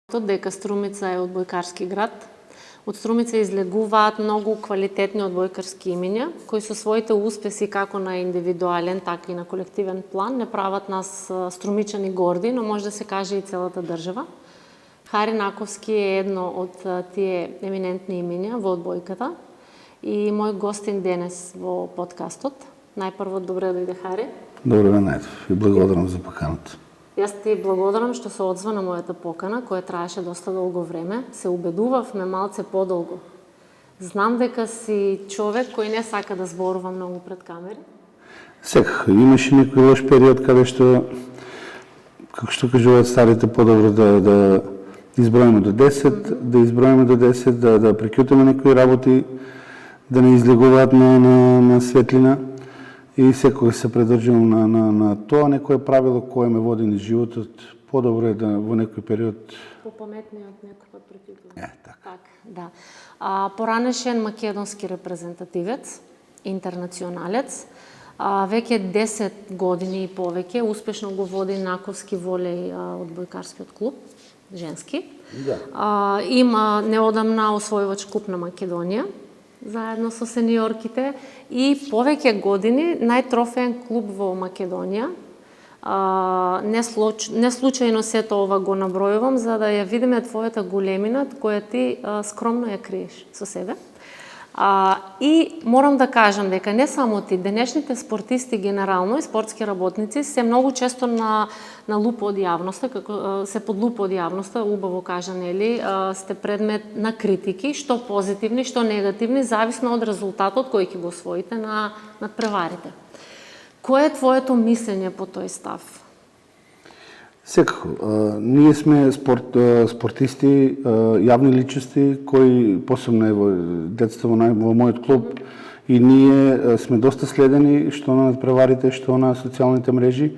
Дека Струмица е одбојкарски град. Од Струмица излегуваат многу квалитетни одбојкарски имиња, кои со своите успеси како на индивидуален, така и на колективен план не прават нас струмичани горди, но може да се каже и целата држава. Хари Наковски е едно од тие еминентни имиња во одбојката и мој гостин денес во подкастот. Најпрво добре дојде, Хари. Добре ме најдов и благодарам за поканата. Јас ти благодарам што се одзва на мојата покана, која траеше доста долго време. Се убедувавме малце подолго. Знам дека си човек кој не сака да зборува многу пред камери. Секако, имаше некој лош период каде што, како што кажуваат старите, подобро да изброиме до 10, да прекјутаме некои работи, да не излегуваат на светлина. И секогаш се придржувам на тоа некое правило кое ме води низ животот. Подобро е да во некој период попаметниот некој пат прекјутувам. Така. Да. Поранешен македонски репрезентативец, интернационалец, веќе 10 години и повеќе успешно го води Наковски волеј одбојкарскиот клуб, женски. Да. Има неодамна освојувач куп на Македонија, заедно со сениорките и повеќе години најтрофеен клуб во Македонија. Не случајно сето ова го набројувам за да ја видиме твојата големина која ти скромно ја криеш со себе. И морам да кажам дека не само ти, денешните спортисти генерално и спортски работници се многу често на лупа од јавноста, како се под лупа од јавноста, убаво кажа, нели, сте предмет на критики, што позитивни, што негативни, зависно од резултатот кој ќе го освоите на надпреварите. Кој е твоето мислење по тој став? Секако, ние сме спортисти, јавни личности, кои посебно во детство во мојот клуб и ние сме доста следени што на надпреварите, што на социјалните мрежи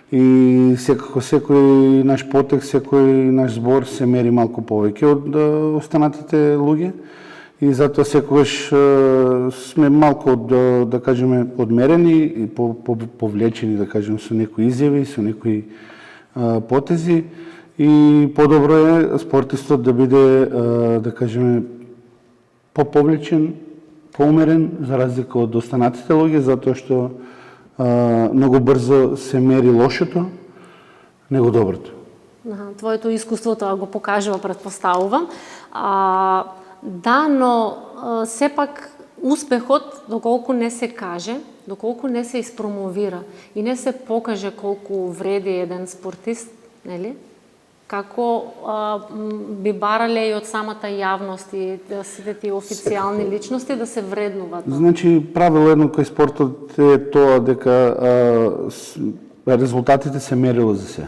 и секако секој наш потек, секој наш збор се мери малку повеќе од останатите луѓе и затоа секогаш сме малку да кажеме одмерени и повлечени да кажеме со некои изјави, со некои потези и подобро е спортистот да биде, да кажеме, поповлечен, поумерен, за разлика од останатите луѓе, затоа што многу брзо се мери лошото, него доброто. Твоето искуство тоа го покажува, предпоставувам. Да, но сепак успехот, доколку не се каже, доколку не се испромовира и не се покаже колку вреди еден спортист, нели? Како би барале и од самата јавност и сите тие официјални личности да се вреднуваат? Значи, правило едно кој спортот е тоа дека резултатите се мерило за се.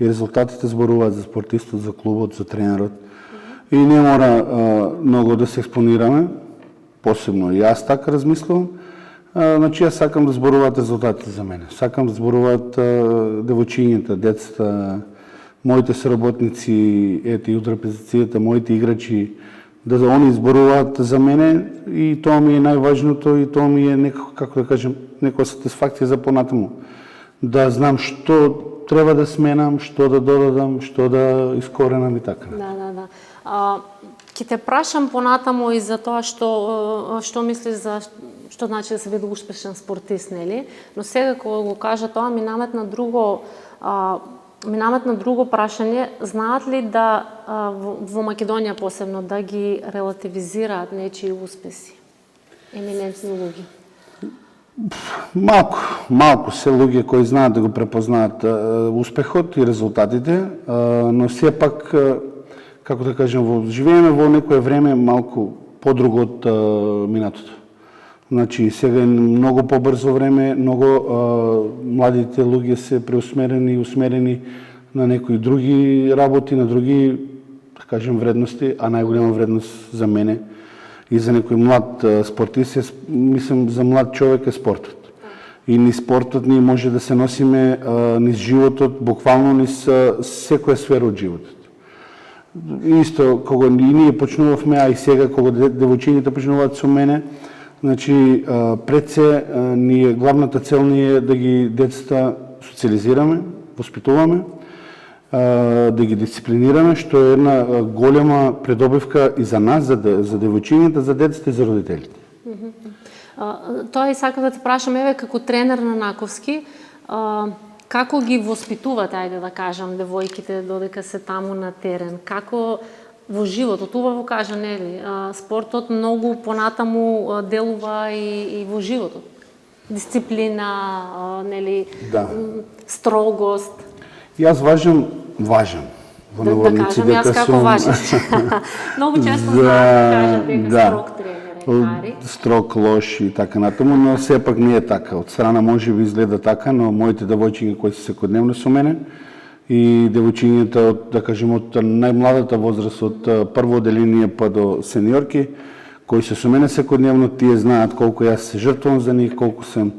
И резултатите зборуваат за спортистот, за клубот, за тренерот. И не мора многу да се експонираме, посебно и јас така размислувам. Значи, јас сакам да зборуваат резултатите за мене. Сакам да зборуваат девојчињата, децата, моите соработници, и од репрезентацијата, моите играчи, да они зборуваат за мене и тоа ми е најважното и тоа ми е некако, како да кажем, некоја сатисфакција за понатаму. Да знам што треба да сменам, што да додадам, што да искоренам и така. Да. Ќе те прашам понатаму и за тоа што мислиш за што значи да се биде успешен спортист, нели? Но сега кога го кажа тоа ми наметна друго прашање, знаат ли да во Македонија посебно да ги релативизираат нечии успеси? Еминентни луѓе. Малку се луѓе кои знаат да го препознаат успехот и резултатите, но сепак, како да кажем, живееме во некое време малку подруго од минатото. Значи, сега е многу побрзо време, многу младите луѓе се преусмерени и усмерени на некои други работи, на други, да кажем, вредности, а најголема вредност за мене и за некој млад спортист, мислам, за млад човек е спортот. И низ спортот ние може да се носиме низ животот, буквално низ секоја сфера од животот. Исто, кога и ние почнувавме, а и сега, кога девојчињата почнуваат со мене, значи, пред се, главната цел ни е да ги децата социализираме, воспитуваме, да ги дисциплинираме, што е една голема придобивка и за нас, за девојчињата, за децата и за родителите. Тоа и сакам да те прашам, еве како тренер на Наковски, како ги воспитувате, ајде да кажам, девојките додека се таму на терен? Како во животот, убаво кажа, нели, спортот многу понатаму делува и во животот. Дисциплина, нели, строгост. Јас важам во наводници дека јас како важиш. Многу често знаат да кажат дека строг тренер. Строг, лош и така натаму, но сепак не е така. Од страна може би изгледа така, но моите девојчиња кои се секојдневно со мене и девојчињата од, да кажем, од најмладата возраст, од прво одделение па до сениорки, кои се со мене секојдневно, тие знаат колку јас се жртвувам за нив, колку сум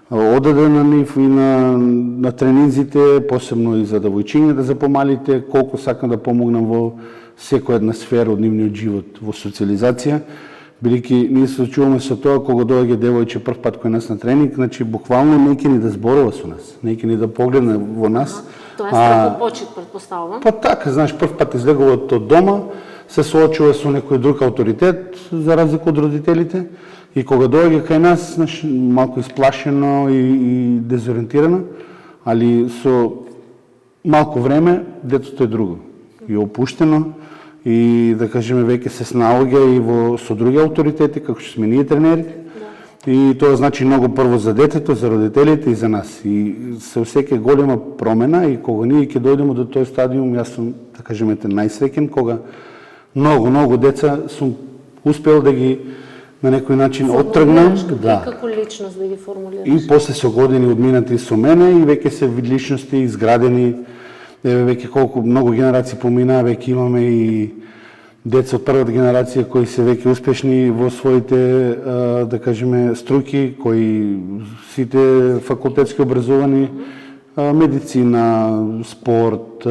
одаден на нив и на тренинзите, посебно и за девојчињата, за помалите, колку сакам да помогнам во секоја една сфера од нивниот живот, во социализација. Бидејќи ние се очуваме со тоа кога доаѓа девојче прв пат кој нас на тренинг, значи буквално не ќе ни да зборува со нас, не ќе ни да погледне во нас. Тоа е страхопочит, предпоставувам. Па така, знаеш, прв пат излегува од дома, се соочува со некој друг авторитет, за разлика од родителите, и кога доаѓа кај нас, знаеш, малку исплашено и дезориентирано, али со малку време детето е друго и опуштено, и да кажеме веќе се снаоѓа и со други авторитети, како што сме ние тренерите. И тоа значи многу прво за детето, за родителите и за нас. И се осеќа голема промена и кога ние ќе дојдеме до тој стадиум, јас сум, да кажеме, најсреќен кога многу деца сум успел да ги на некој начин оттргнам, како личност да ги формулираш. И после со години одминати со мене и веќе се личности изградени. Еве веќе колку многу генерации поминаа, веќе имаме и деца од првата генерација кои се веќе успешни во своите, да кажеме, струки, кои сите факултетски образовани, медицина, спорт,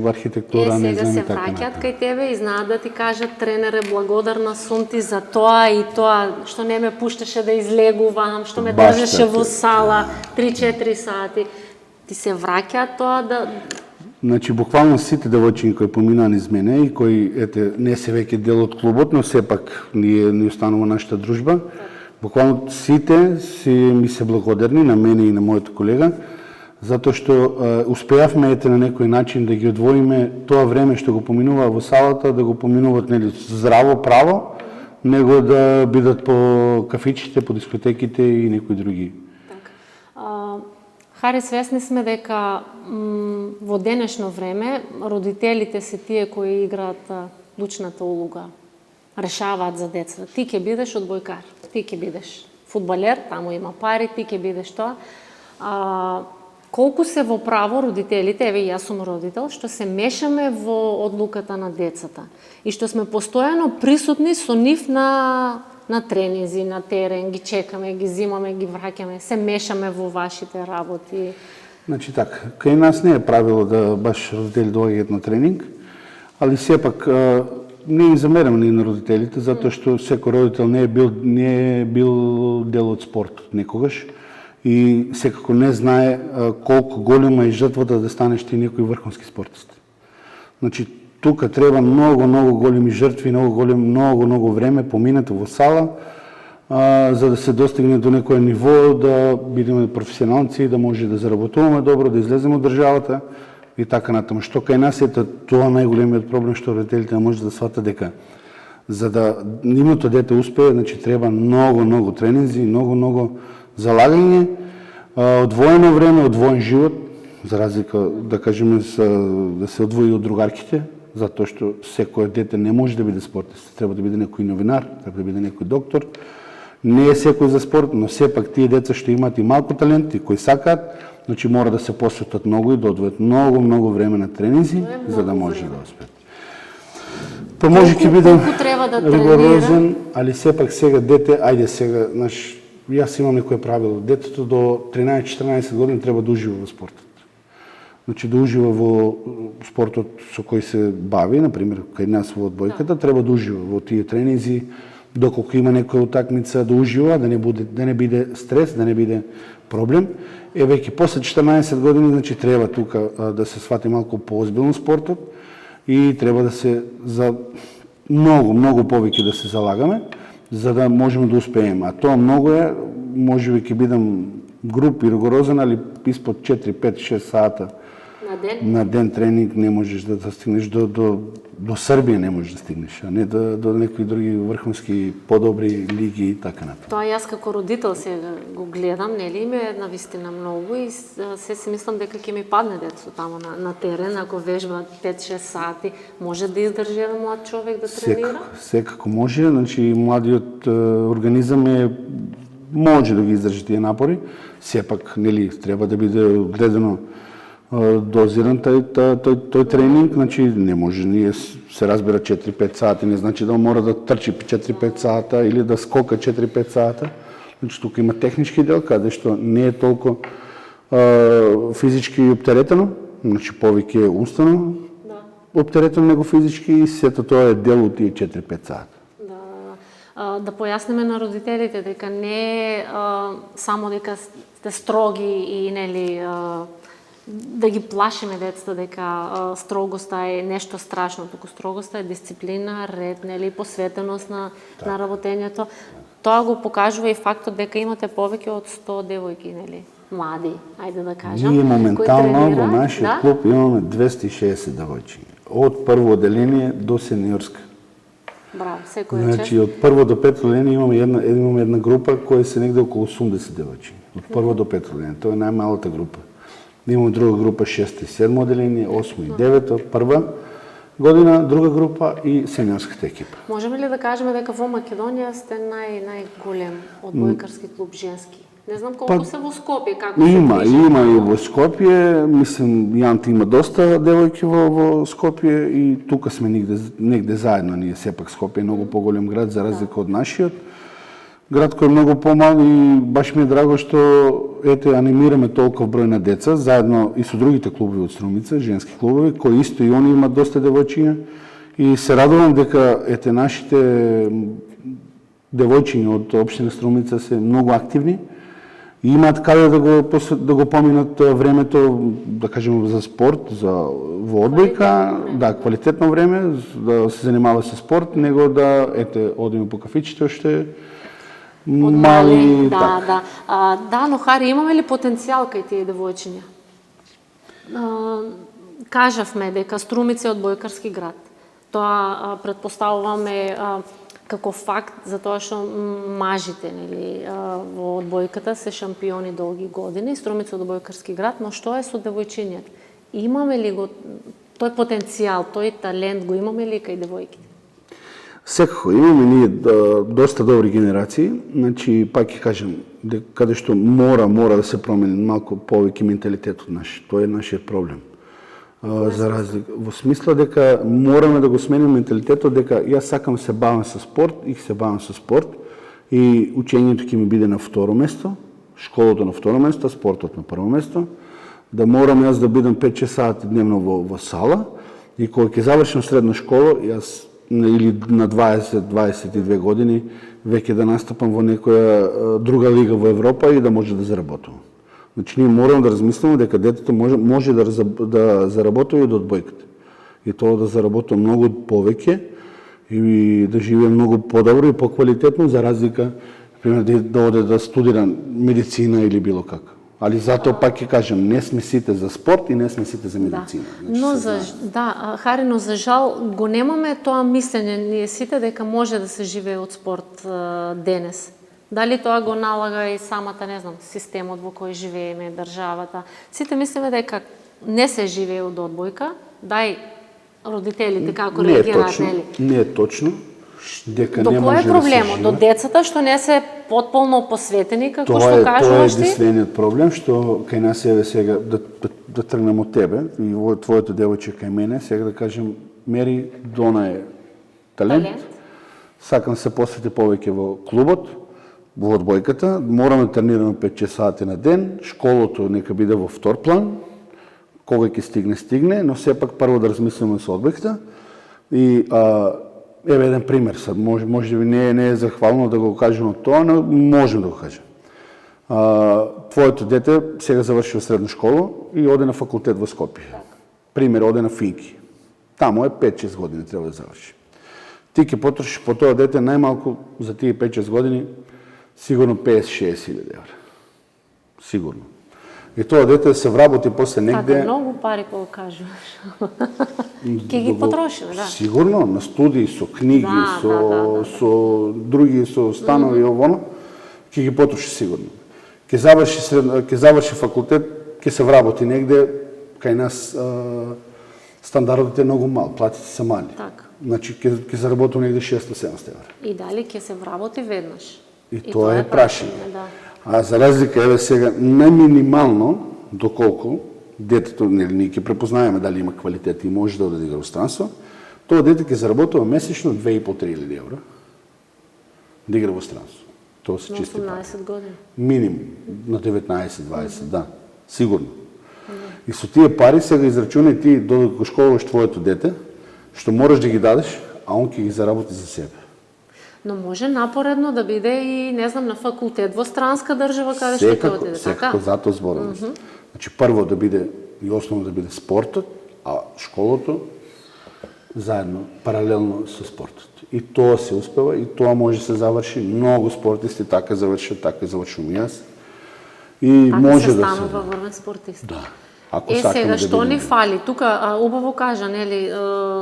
архитектура, не знам и така. Сега се враќаат кај тебе и знаат да ти кажат, тренере, благодарна сум ти за тоа и тоа, што не ме пушташе да излегувам, што ме држеше во сала 3-4 сати. Ти се враќаат тоа да... Значи, буквално сите девојчиња кои поминаа низ мене и кои, не се веќе дел од клубот, но сепак ни останува нашата дружба, буквално сите ми се благодарни на мене и на мојот колега, затоа што успеавме на некој начин да ги одвоиме тоа време што го поминува во салата, да го поминуваат нели здраво, право, него да бидат по кафичите, по дискотеките и некои други. Хари, свесни сме дека во денешно време родителите се тие кои играат клучната улога, решаваат за децата. Ти ќе бидеш одбојкар, ти ќе бидеш фудбалер, таму има пари, ти ќе бидеш тоа. Колку се во право родителите, еве јас сум родител, што се мешаме во одлуката на децата и што сме постојано присутни со нив на тренинзи, на терен, ги чекаме, ги зимаме, ги враќаме, се мешаме во вашите работи. Значи така, кај нас не е правило да баш родители доаѓаат на тренинг, али сепак не им замерам ни на родителите, затоа што секој родител не е бил дел од спортот некогаш и секако не знае колку голема е жртвата да станеш ти некој врховски спортист. Значи, тука треба многу големи жртви, многу време поминато во сала, за да се достигне до некој ниво, да бидеме професионалци, да може да заработуваме добро, да излеземе од државата и така натаму. Што кај нас е тоа најголемиот проблем, што родителите може да сватат дека за да нивното дете успее, значи треба многу тренинзи, многу залагање, одвоено време, одвоен живот, за разлика, да кажеме, да се одвои од другарките, затоа што секој дете не може да биде спортист. Треба да биде некој новинар, треба да биде некој доктор. Не е секој за спорт, но сепак тие деца што имаат и малку талент и кои сакаат, значи мора да се посветат многу и да одвојат многу време на тренинзи, за да може да успеат. Па може ќе бидам ригорозен, али сепак сега дете, ајде сега, знаеш, јас имам некое правило. Детето до 13-14 години треба да ужива во спортот. Значи да ужива во спортот со кој се бави, например, кај нас во одбојката, треба да ужива во тие тренинзи, доколку има некоја утакмица да ужива, да не биде стрес, да не биде проблем. Веќе после 14 години, значи треба тука да се свати малку поозбилно спортот и треба да се за многу повеќе да се залагаме, за да можеме да успееме. А тоа многу е, можеби ќе бидам груб и ригорозен, али испод 4, 5, 6 сата на ден тренинг не можеш да стигнеш до Србија, не можеш да стигнеш, а не до некои други врховски подобри лиги и така натаму. Тоа јас како родител сега го гледам, нели, ме навистина многу и се си мислам дека ќе ми падне детство таму на терен, ако вежба 5-6 сати, може да издржи еден млад човек да тренира? Секако може, значи младиот организам може да ги издржи тие напори, сепак нели треба да биде гледано дозиран тој тренинг, значи не може, ние се разбира 4-5 сати, не значи да мора да трчи 4-5 сата или да скока 4-5 сата. Значи тука има технички дел, каде што не е толку физички оптеретено, значи повеќе умствено оптеретено него физички и сето тоа е дел од тие 4-5 сата. Да појасниме на родителите дека не само дека сте строги и нели да ги плашиме децата дека строгоста е нешто страшно, туку строгоста е дисциплина, ред, нели, посветеност на работењето. Тоа го покажува и фактот дека имате повеќе од 100 девојки, нели, млади, ајде да кажам. Ние моментално во нашиот клуб имаме 260 девојчиња, од прво оделение до сениорска. Браво, секој Значи од прво до пето оделение имаме една група која се негде околу 80 девојчиња. Од прво до пето оделение, тоа е најмалата група. Имаме друга група 6 и 7 оделение, 8 и 9 прва година, друга група и сениорската екипа. Можеме ли да кажеме дека во Македонија сте најголем одбојкарски клуб женски? Не знам колку се во Скопје, како се Има и во Скопје, мислам Јанта има доста девојки во Скопје и тука сме негде заедно, ние сепак Скопје е многу поголем град за разлика од нашиот. Град кој е многу помал и баш ми е драго што анимираме толков број на деца, заедно и со другите клубови од Струмица, женски клубови, кои исто и они имат доста девојчиња. И се радувам дека нашите девојчиња од општина Струмица се многу активни и имаат каде да го поминат времето, да кажеме, за спорт, во одбојка, квалитетно време, да се занимава со спорт, него да одиме по кафичите уште мали, Да, но Хари, имаме ли потенцијал кај тие девојчиња? Кажавме дека Струмица е одбојкарски град. Тоа претпоставуваме како факт, затоа што мажите, нели, во одбојката се шампиони долги години, Струмица е одбојкарски град, но што е со девојчињата? Имаме ли го тој потенцијал, тој талент го имаме ли кај девојките? Секако имаме ние доста добри генерации, значи пак ќе кажам, каде што мора да се промени малку повеќе менталитетот наш. Тоа е нашиот проблем. За разлика во смисла дека мораме да го смениме менталитетот дека јас сакам се бавам со спорт и се бавам со спорт и учењето ќе ми биде на второ место, школото на второ место, спортот на прво место, да морам јас да бидам 5-6 сати дневно во сала и кога ќе завршам средна школа, јас или на 20-22 години веќе да настапам во некоја друга лига во Европа и да може да заработувам. Значи ние мораме да размислиме дека детето може да заработува и од одбојката. И тоа да заработува многу повеќе и да живее многу подобро и поквалитетно за разлика, пример, да оде да студира медицина или било како. Али затоа пак ќе кажам, не сме сите за спорт и не сме сите за медицина. Но Хари, но за жал го немаме тоа мислење ние сите дека може да се живее од спорт денес. Дали тоа го налага и самата, не знам, системот во кој живееме, државата. Сите мислиме дека не се живее од одбојка, дај родителите како реагираат, нели? Не е точно. Дека до не кој може е проблемот? Да до децата што не се потполно посветени, како што кажуваш ти? Тоа е единствениот проблем, што кај нас еве сега да тргнем од тебе и во твоето девојче кај мене, сега да кажем, Мери, Дона е талент. Сакам се посвети повеќе во клубот, во одбојката, мораме да тренираме 5-6 сати на ден, школото нека биде во втор план, кога ќе стигне, но сепак прво да размислиме со одбојката и еве еден пример, може би не е захвално да го кажем од тоа, но можем да го кажем. твоето дете сега заврши во средна школа и оде на факултет во Скопје. Пример, оде на Финки. Таму е 5-6 години треба да заврши. Ти ќе потрошиш по тоа дете најмалку за тие 5-6 години сигурно 50-60 000 евра. Сигурно. И тоа дете се вработи после негде... Така, многу пари кога кажуваш. Ке ги потрошил, да. Сигурно, на студии, со книги, со други, со станови и овоно, ќе ги потроши сигурно. Ќе заврши факултет, ќе се вработи негде, кај нас стандардот е многу мал, платите се мали. Така. Значи, ќе заработи негде 600-700 евра. И дали ќе се вработи веднаш. И тоа е прашање. Да. А за разлика, еве сега, најминимално, доколку детето, нели, ние ќе препознаеме дали има квалитет и може да оде да игра во странство, тоа дете ќе заработува месечно 2.500-3.000 евра да игра во странство. Тоа се чисти пари. На 18 години. Минимум, на 19-20, да, сигурно. И со тие пари сега израчунај ти додека го школуваш твоето дете, што можеш да ги дадеш, а он ќе ги заработи за себе. Но може напоредно да биде и, не знам, на факултет во странска држава каде што ќе отиде, така? Секако, затоа зборувам. Значи, прво да биде и основно да биде спортот, а школото заедно, паралелно со спортот. И тоа се успева, и тоа може да се заврши. Многу спортисти така завршат, така завршувам и јас. И така може се да се... станува врвен спортист. Да. Ако Сега, сакаме што да ни бидеме. фали? Тука, убаво кажа, нели,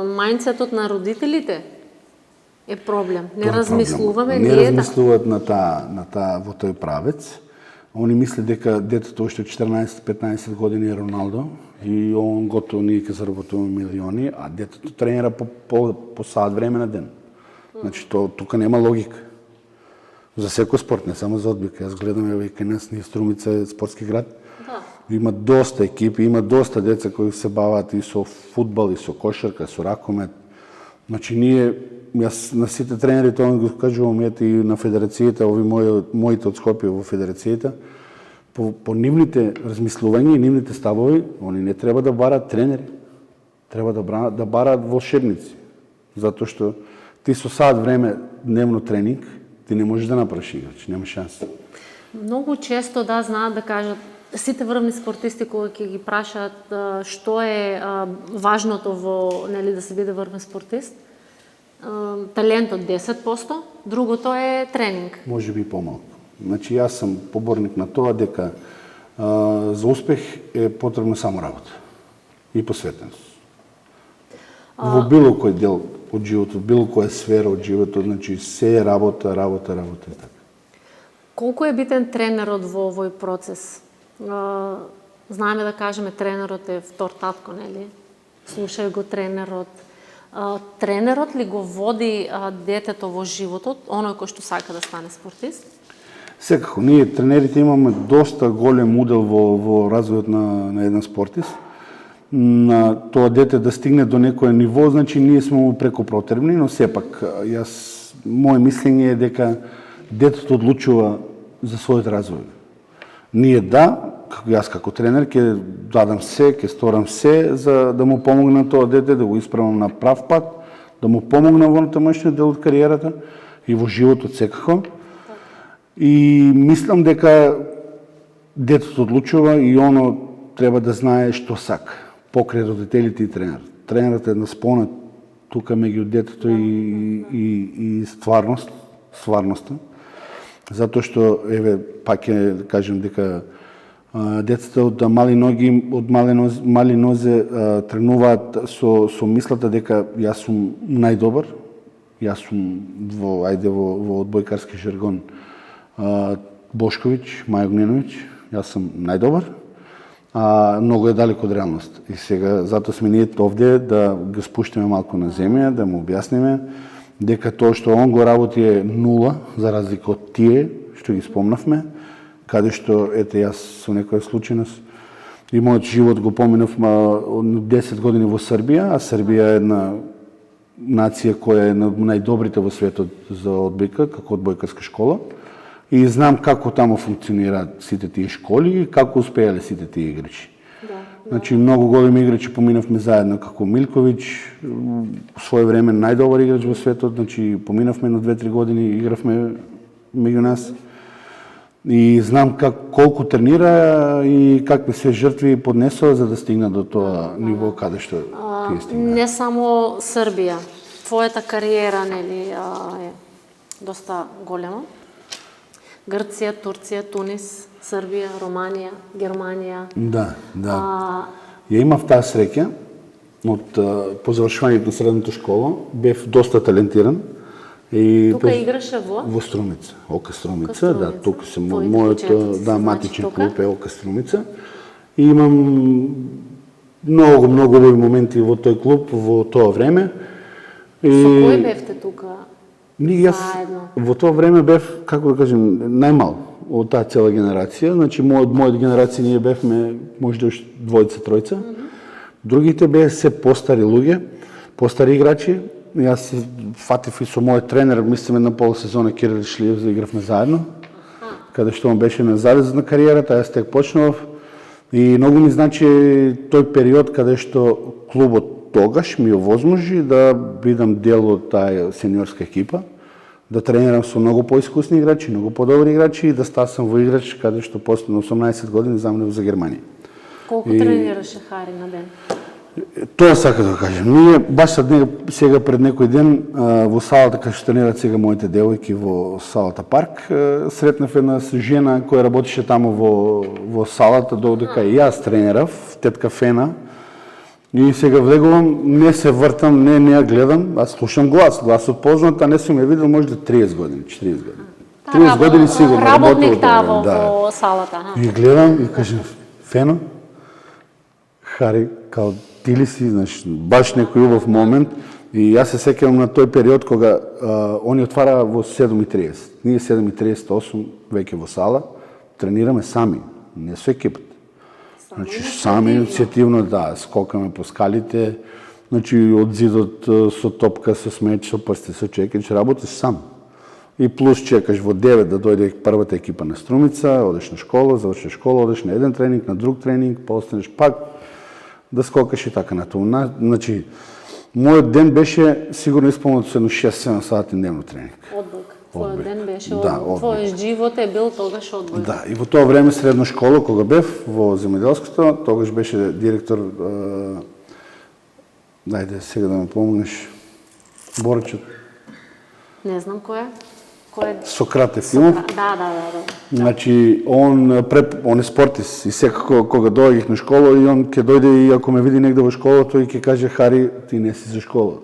мајндсетот на родителите е проблем. Не Тоа е размислуваме проблем. Не ние размислуваат на таа во тој правец. Они мислат дека детето уште 14-15 години е Роналдо и он готово ние ќе заработуваме милиони, а детето тренира по сат време на ден. Значи тука нема логика. За секој спорт, не само за одбика. Јас гледам еве кај нас ние Струмица е спортски град. Да. Има доста екипи, има доста деца кои се бават и со фудбал, и со кошарка, со ракомет. Значи ние, јас на сите тренери тоа го кажувам и на федерацијата, ови моите од Скопје во федерацијата, по нивните размислувања и нивните ставови, они не треба да барат тренери, треба да барат волшебници. Затоа што ти со сат време дневно тренинг, ти не можеш да направиш играч, нема шанса. Многу често знаат да кажат сите врвни спортисти кога ќе ги прашаат што е важното во, нели, да се биде врвен спортист, талентот 10%, другото е тренинг. Може би помалку. Значи јас сум поборник на тоа дека за успех е потребно само работа и посветеност. Во било кој дел од животот, било која сфера од животот, значи се е работа и така. Колку е битен тренерот во овој процес? Знаеме да кажеме тренерот е втор татко, нели? Слушај го тренерот. Тренерот ли го води детето во животот, оној кој што сака да стане спортист? Секако, ние тренерите имаме доста голем удел во развојот на еден спортист. На тоа дете да стигне до некој ниво, значи ние сме му преку потребни, но сепак моje мислење е дека детето одлучува за својот развој. Ние јас како тренер ќе дадам се, ќе сторам се за да му помогнам тоа дете, да го исправам на прав пат, да му помогнам во натамошниот дел од кариерата и во животот секако. И мислам дека детето одлучува и оно треба да знае што сака, покрај родителите и тренерот. Тренерот е на спона тука меѓу детето и стварноста. Затоа што, еве, пак ќе кажем дека децата од мали ноги, од мали нозе тренуваат со мислата дека јас сум најдобар, јас сум во одбојкарски жаргон Бошковиќ, Маја Огненовиќ, јас сум најдобар, а многу е далеко од реалност. И сега затоа сме ние овде да го спуштиме малку на земја, да му објасниме дека тоа што он го работи е нула, за разлика од тие што ги спомнавме, каде што, јас со некоја случајност и мојот живот го поминав 10 години во Србија, а Србија е една нација која е на најдобрите во светот за одбојка, како одбојкарска школа. И знам како таму функционираат сите тие школи и како успеале сите тие играчи. Значи, многу големи играчи поминавме заедно, како Милковиќ, своје време најдобар играч во светот, значи поминавме на 2-3 години, игравме меѓу нас. И знам колку тренира и какви се жртви поднесува за да стигне до тоа ниво каде што тие стигна. Не само Србија, твојата кариера нели е доста голема. Грција, Турција, Тунис, Србија, Романија, Германија. Да. Ја имав таа среќа по завршувањето на средната школа, бев доста талентиран. И тука играше во Струмица, ОК Струмица, да, тука се мојот матичен клуб е ОК Струмица. И имам многу убави моменти во тој клуб во тоа време. Со кој бевте тука? Јас во тоа време бев, како да кажем, најмал од таа цела генерација. Значи, мојот генерација ние бевме можда уште двојца, тројца. Другите беа се постари луѓе, постари играчи. Јас се фатив и со мојот тренер, мислиме на полусезона Кирил Шлиев, за игравме заедно. Каде што он беше на завезот на кариерата, јас тек почнав. И многу ми значи тој период каде што клубот тогаш ми овозможи да бидам дел од таа сениорска екипа, да тренирам со многу поискусни играчи, многу подобри играчи и да стасам во играч каде што после на 18 години заминав за Германија. Колку тренираше Хари на ден? Тоа сака да кажем. Ние баш сега пред некој ден во салата кај што тренираат сега моите девојки во салата парк, сретнав една жена која работеше таму во салата додека и јас тренирав, тетка Фена. И сега влегувам, не се вртам, не ја гледам, аз слушам гласот познат, а не сум ја видел можда 30 години, 40 години. 30 години сигурно работник таа во салата. И гледам и кажам, Фено, Хари, као ти ли си, знаеш, баш некој убав момент. И јас се сеќавам на тој период кога они отвара во 7:30. Ние 7:38 веќе во сала, тренираме сами, не со екипата. Значи, сами иницијативно, да, скокаме по скалите, значи, од зидот со топка, со смеч, со прсти, со чекич, работиш сам. И плюс чекаш во 9 да дојде првата екипа на Струмица, одеш на школа, завршиш школа, одеш на еден тренинг, на друг тренинг, па останеш пак да скокаш и така натаму. Значи, мојот ден беше сигурно исполнет со 6-7 сати дневно тренинг. Одбојка. Твојот ден беше одбојка. Твојот живот е бил тогаш одбојка. Да, и во тоа време средна школа, кога бев во земјоделското, тогаш беше директор, дајде сега да ме помогнеш, Борчот. Не знам кој е. Сократев имав. Да. Значи, он е спортист и секако кога доаѓах на школа и он ќе дојде и ако ме види негде во школа, тој ќе каже, Хари, ти не си за школа.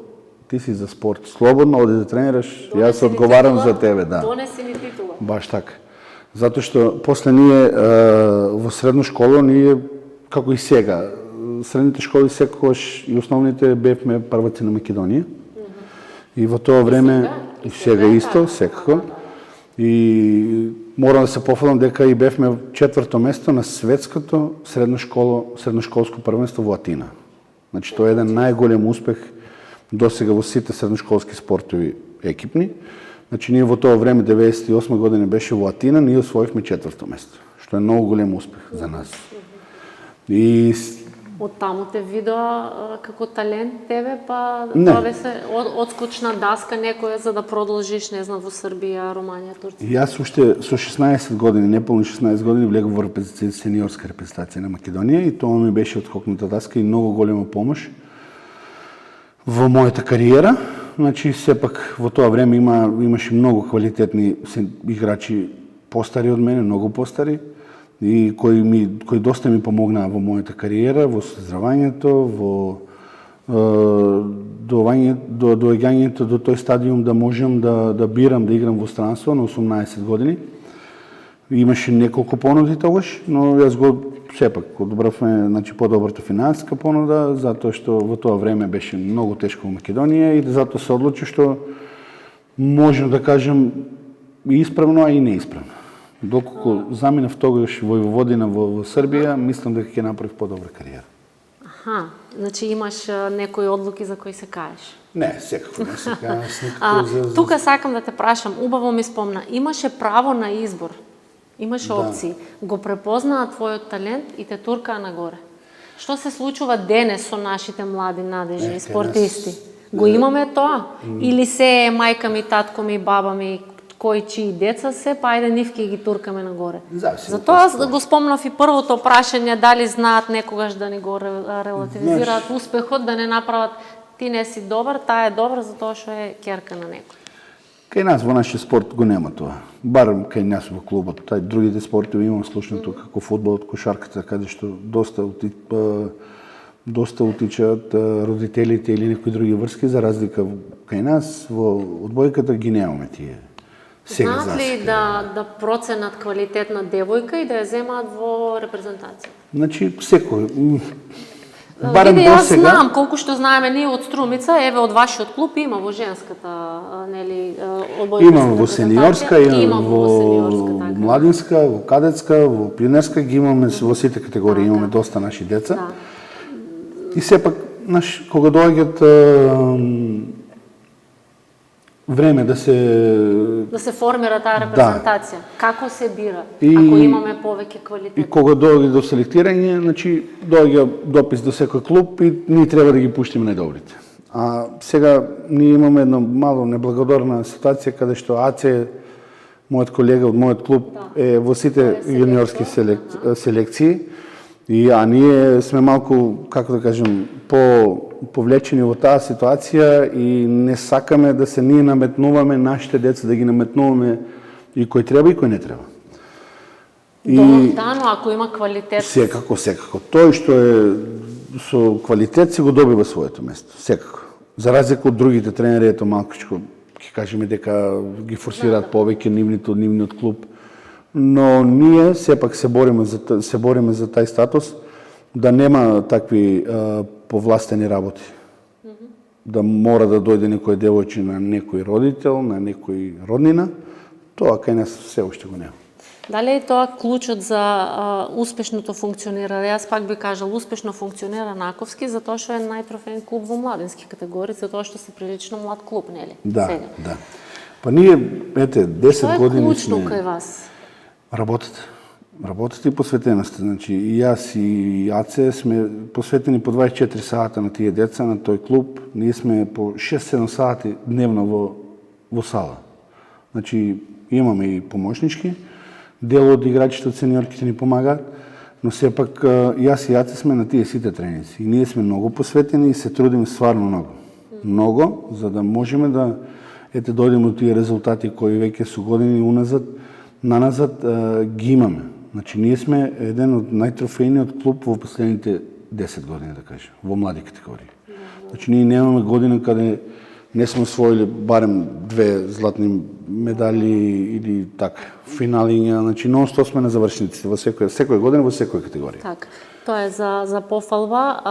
Ти си за спорт. Слободно, оди да тренираш, јас одговарам за тебе, да. Донеси ни титула. Баш така. Затоа што после ние во средна школа, ние, како и сега, средните школи секогаш и основните бевме прваци на Македонија. И во тоа време, и сега исто, секако. И морам да се пофалам дека и бевме 4-то место на светското средношколско првенство во Атина. Значи, тоа е еден најголем успех досега во сите средношколски спортови екипни. Значи, ние во тоа време, 98 година беше во Атина, ние освоивме 4-то место, што е многу голем успех за нас. И од таму те видоа како талент тебе, па тоа беше одскочна даска некоја за да продолжиш, не знам, во Србија, Романија, Турција. Јас уште со 16 години, неполни 16 години, влегов во сениорска репрезентација на Македонија и тоа ми беше одскокната даска и многу голема помош во мојата кариера. Значи, сепак во тоа време имаше многу квалитетни играчи постари од мене, многу постари, и кои доста ми помогнаа во мојата кариера, во создравањето, во доаѓањето до тој стадиум да можам да бирам да играм во странство на 18 години. Имаше неколку понуди тогаш, но јас го сепак одобравме, значи, подобрата финансиска понуда, затоа што во тоа време беше многу тешко во Македонија и затоа се одлучи што можам да кажам и исправно, а и неисправно. Доколку заминав тогаш во Војводина во Србија, мислам дека ќе направив подобра кариера. Аха, значи имаш некои одлуки за кои се каеш? Не, секако не се каеш. Тука сакам да те прашам, убаво ми спомна, имаше право на избор, имаше опции, го препознаа твојот талент и те туркаа нагоре. Што се случува денес со нашите млади надежни спортисти? Го имаме тоа? Или се мајка ми, татко ми, баба ми, кои чии деца се, па ајде нивки ги туркаме нагоре. Зависи од Затоа го спомнав и првото прашање, дали знаат некогаш да ни го релативизираат успехот, да не направат ти не си добар, таа е добра затоа што е ќерка на некој. Кај нас во нашиот спорт го нема тоа. Барем кај нас во клубот. Тај другите спортови имам слушнато како фудбалот, кошарката, каде што доста утичаат родителите или некои други врски, за разлика кај нас во одбојката ги немаме тие. Знаат ли да проценат квалитет на девојка и да ја земаат во репрезентација? Значи, секој. Види, јас знам, колку што знаеме ние од Струмица, еве од вашиот клуб има во женската, нели, одбојкарска имам во сениорска, имам во младинска, во кадетска, во пионерска, ги имаме во сите категории, имаме доста наши деца. Да. И сепак, кога доаѓат време да се формира таа репрезентација. Како се бира? Ако имаме повеќе квалитет. И кога доаѓа до селектирање, значи доаѓа допис до секој клуб и ние треба да ги пуштиме најдобрите. А сега ние имаме една мало неблагодарна ситуација каде што АЦ, мојот колега од мојот клуб, е во сите јуниорски селекции. А ние сме малку, како да кажем, повлечени во таа ситуација и не сакаме да се ние наметнуваме нашите деца, да ги наметнуваме и кој треба и кој не треба. Да, но ако има квалитет... Секако. Тој што е со квалитет си го добива своето место. Секако. За разлика од другите тренери, ето малкичко, ќе кажеме дека ги форсираат повеќе нивниот клуб. Но ние сепак се бориме за тај статус, да нема такви повластени работи. Да мора да дојде некој девојче на некој родител, на некој роднина, тоа кај нас се уште го нема. Дали е тоа клучот за успешното функционирање? Јас пак би кажал, успешно функционира Наковски, затоа што е најтрофеен клуб во младински категории, затоа што се прилично млад клуб, нели? Да. Па ние, 10 години сме... Што е клучно кај вас? Работата и посветеноста. Значи, и јас и АЦЕ сме посветени по 24 сата на тие деца, на тој клуб. Ние сме по 6-7 сати дневно во сала. Значи, имаме и помошнички. Дел од играчите од сениорките ни помагаат, но сепак јас и АЦЕ сме на тие сите тренинзи. И ние сме многу посветени и се трудиме стварно многу. Многу, за да можеме да дојдеме до тие резултати кои веќе со години наназад ги имаме. Значи, ние сме еден од најтрофејниот клуб во последните 10 години, да кажем, во млади категории. Значи, ние немаме година каде не сме освоили барем 2 златни медали или така, финалиња, значи, нон-стоп сме на завршниците во секоја година во секоја категорија. Така. Тоа е за пофалба.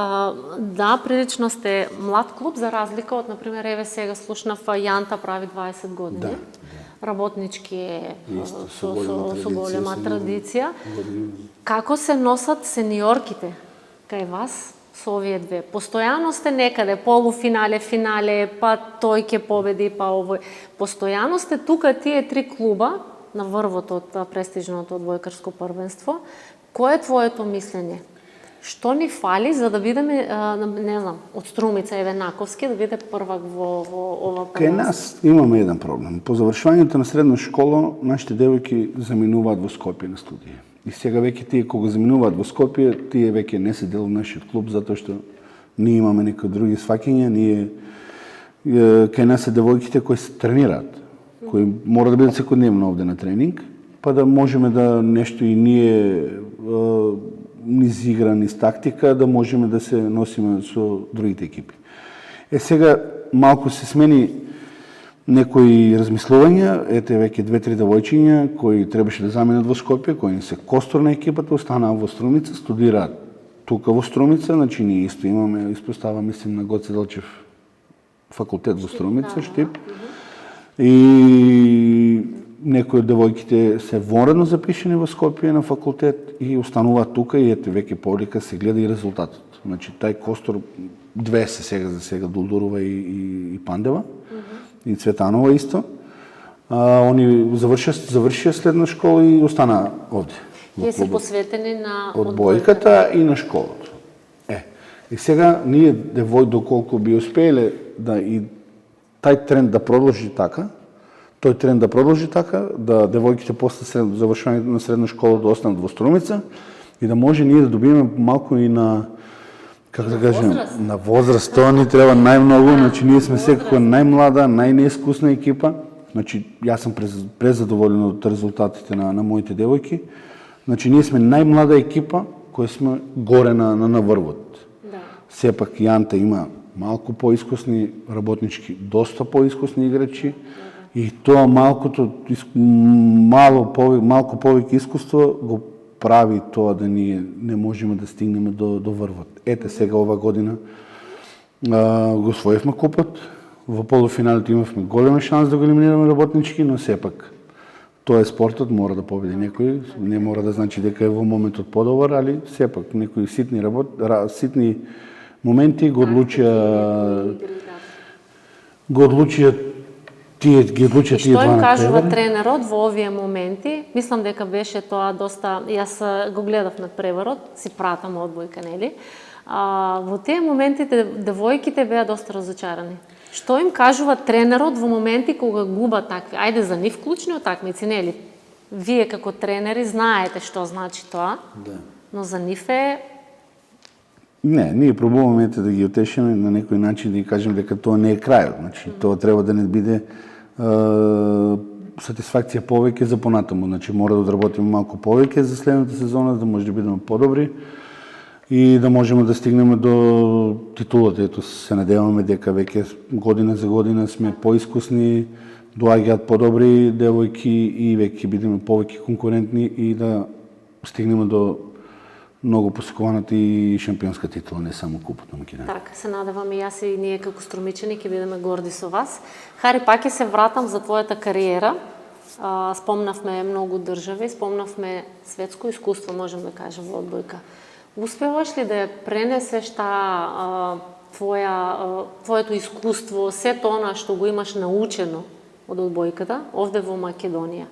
Да, прилично сте млад клуб, за разлика од, например, еве сега слушнав Јанта прави 20 години. Да. Работнички е со голема традиција. Како се носат сениорките кај вас со овие две? Постојано сте некаде, полуфинале, финале, па тој ќе победи, па овој. Постојано сте тука тие 3 клуба на врвот од престижното одбојкарско првенство. Кој е твоето мислење? Што ни фали за да бидеме, не знам, од Струмица, еве Наковски, да биде првак во ова првенство? Кај нас имаме еден проблем. По завршувањето на средна школа, нашите девојки заминуваат во Скопје на студија. И сега веќе тие кога заминуваат во Скопје, тие веќе не се дел од нашиот клуб, затоа што ние имаме некои други сваќања, кај нас се девојките кои се тренираат, кои мора да бидат секојдневно овде на тренинг, па да можеме да нешто и ние низ игра, низ тактика, да можеме да се носиме со другите екипи. Сега малку се смени некои размислувања, ете веќе 2-3 девојчиња кои требаше да заменат во Скопје, кои се костор на екипата, останаа во Струмица, студираат тука во Струмица, значи ние исто имаме, испостава, мислим, на Гоце Делчев факултет во Струмица, Штип. И некои од девојките се вонредно запишени во Скопје на факултет и остануваат тука и ете веќе повлека се гледа и резултатот. Значи тај костор, 2 се сега за сега, Дулдурова и Пандева, и Цветанова исто. Они завршија следна школа и останаа овде. Тие се посветени на одбојката и на школата. И сега ние доколку би успееле да и тај тренд да продолжи така, тој тренд да продолжи така, да девојките после завршувањето на средна школа да останат во Струмица и да може ние да добиеме малку и на, како да кажем, на возраст. Тоа ни треба најмногу, значи ние сме секако најмлада, најнеискусна екипа. Значи јас сум презадоволен од резултатите на моите девојки. Значи ние сме најмлада екипа која сме горе на врвот. Да. Сепак Јанта има малку поискусни работнички, доста поискусни играчи и тоа малку повеќе искуство го прави тоа да ние не можеме да стигнеме до врвот. Ете сега ова година го освоивме купот, во полуфиналите имавме голема шанс да го елиминираме работнички, но сепак тоа е спортот, мора да победи некој, не мора да значи дека е во моментот подобар, али сепак некои ситни моменти ги одлучија тие два Што им кажува натпревари. тренерот во овие моменти? Мислам дека беше тоа доста, јас го гледав на преварот, си пратам одбојка, нели? Во тие моменти девојките беа доста разочарани. Што им кажува тренерот во моменти кога губат такви, ајде за нив клучни утакмици, нели? Вие како тренери знаете што значи тоа, но за нив е... Не, ние пробуваме да ги утешиме на некој начин, да ги кажем дека тоа не е крајот. Значи, тоа треба да не биде сатисфакција повеќе за понатаму. Значи, мора да одработиме малку повеќе за следната сезона, да може да бидеме подобри и да можеме да стигнеме до титулата. Ето, се надеваме дека веќе година за година сме поискусни, доаѓаат подобри девојки и веќе бидеме повеќе конкурентни и да стигнеме до многу посекуваната и шампионска титула, не само купот на Македонија. Така, се надевам и јас и ние како струмичани ќе бидеме горди со вас. Хари, пак ќе се вратам за твојата кариера. Спомнавме многу држави, спомнавме светско искуство, можем да кажем, во одбојка. Успеваш ли да ја пренесеш твоето искуство, сето она што го имаш научено од одбојката, овде во Македонија?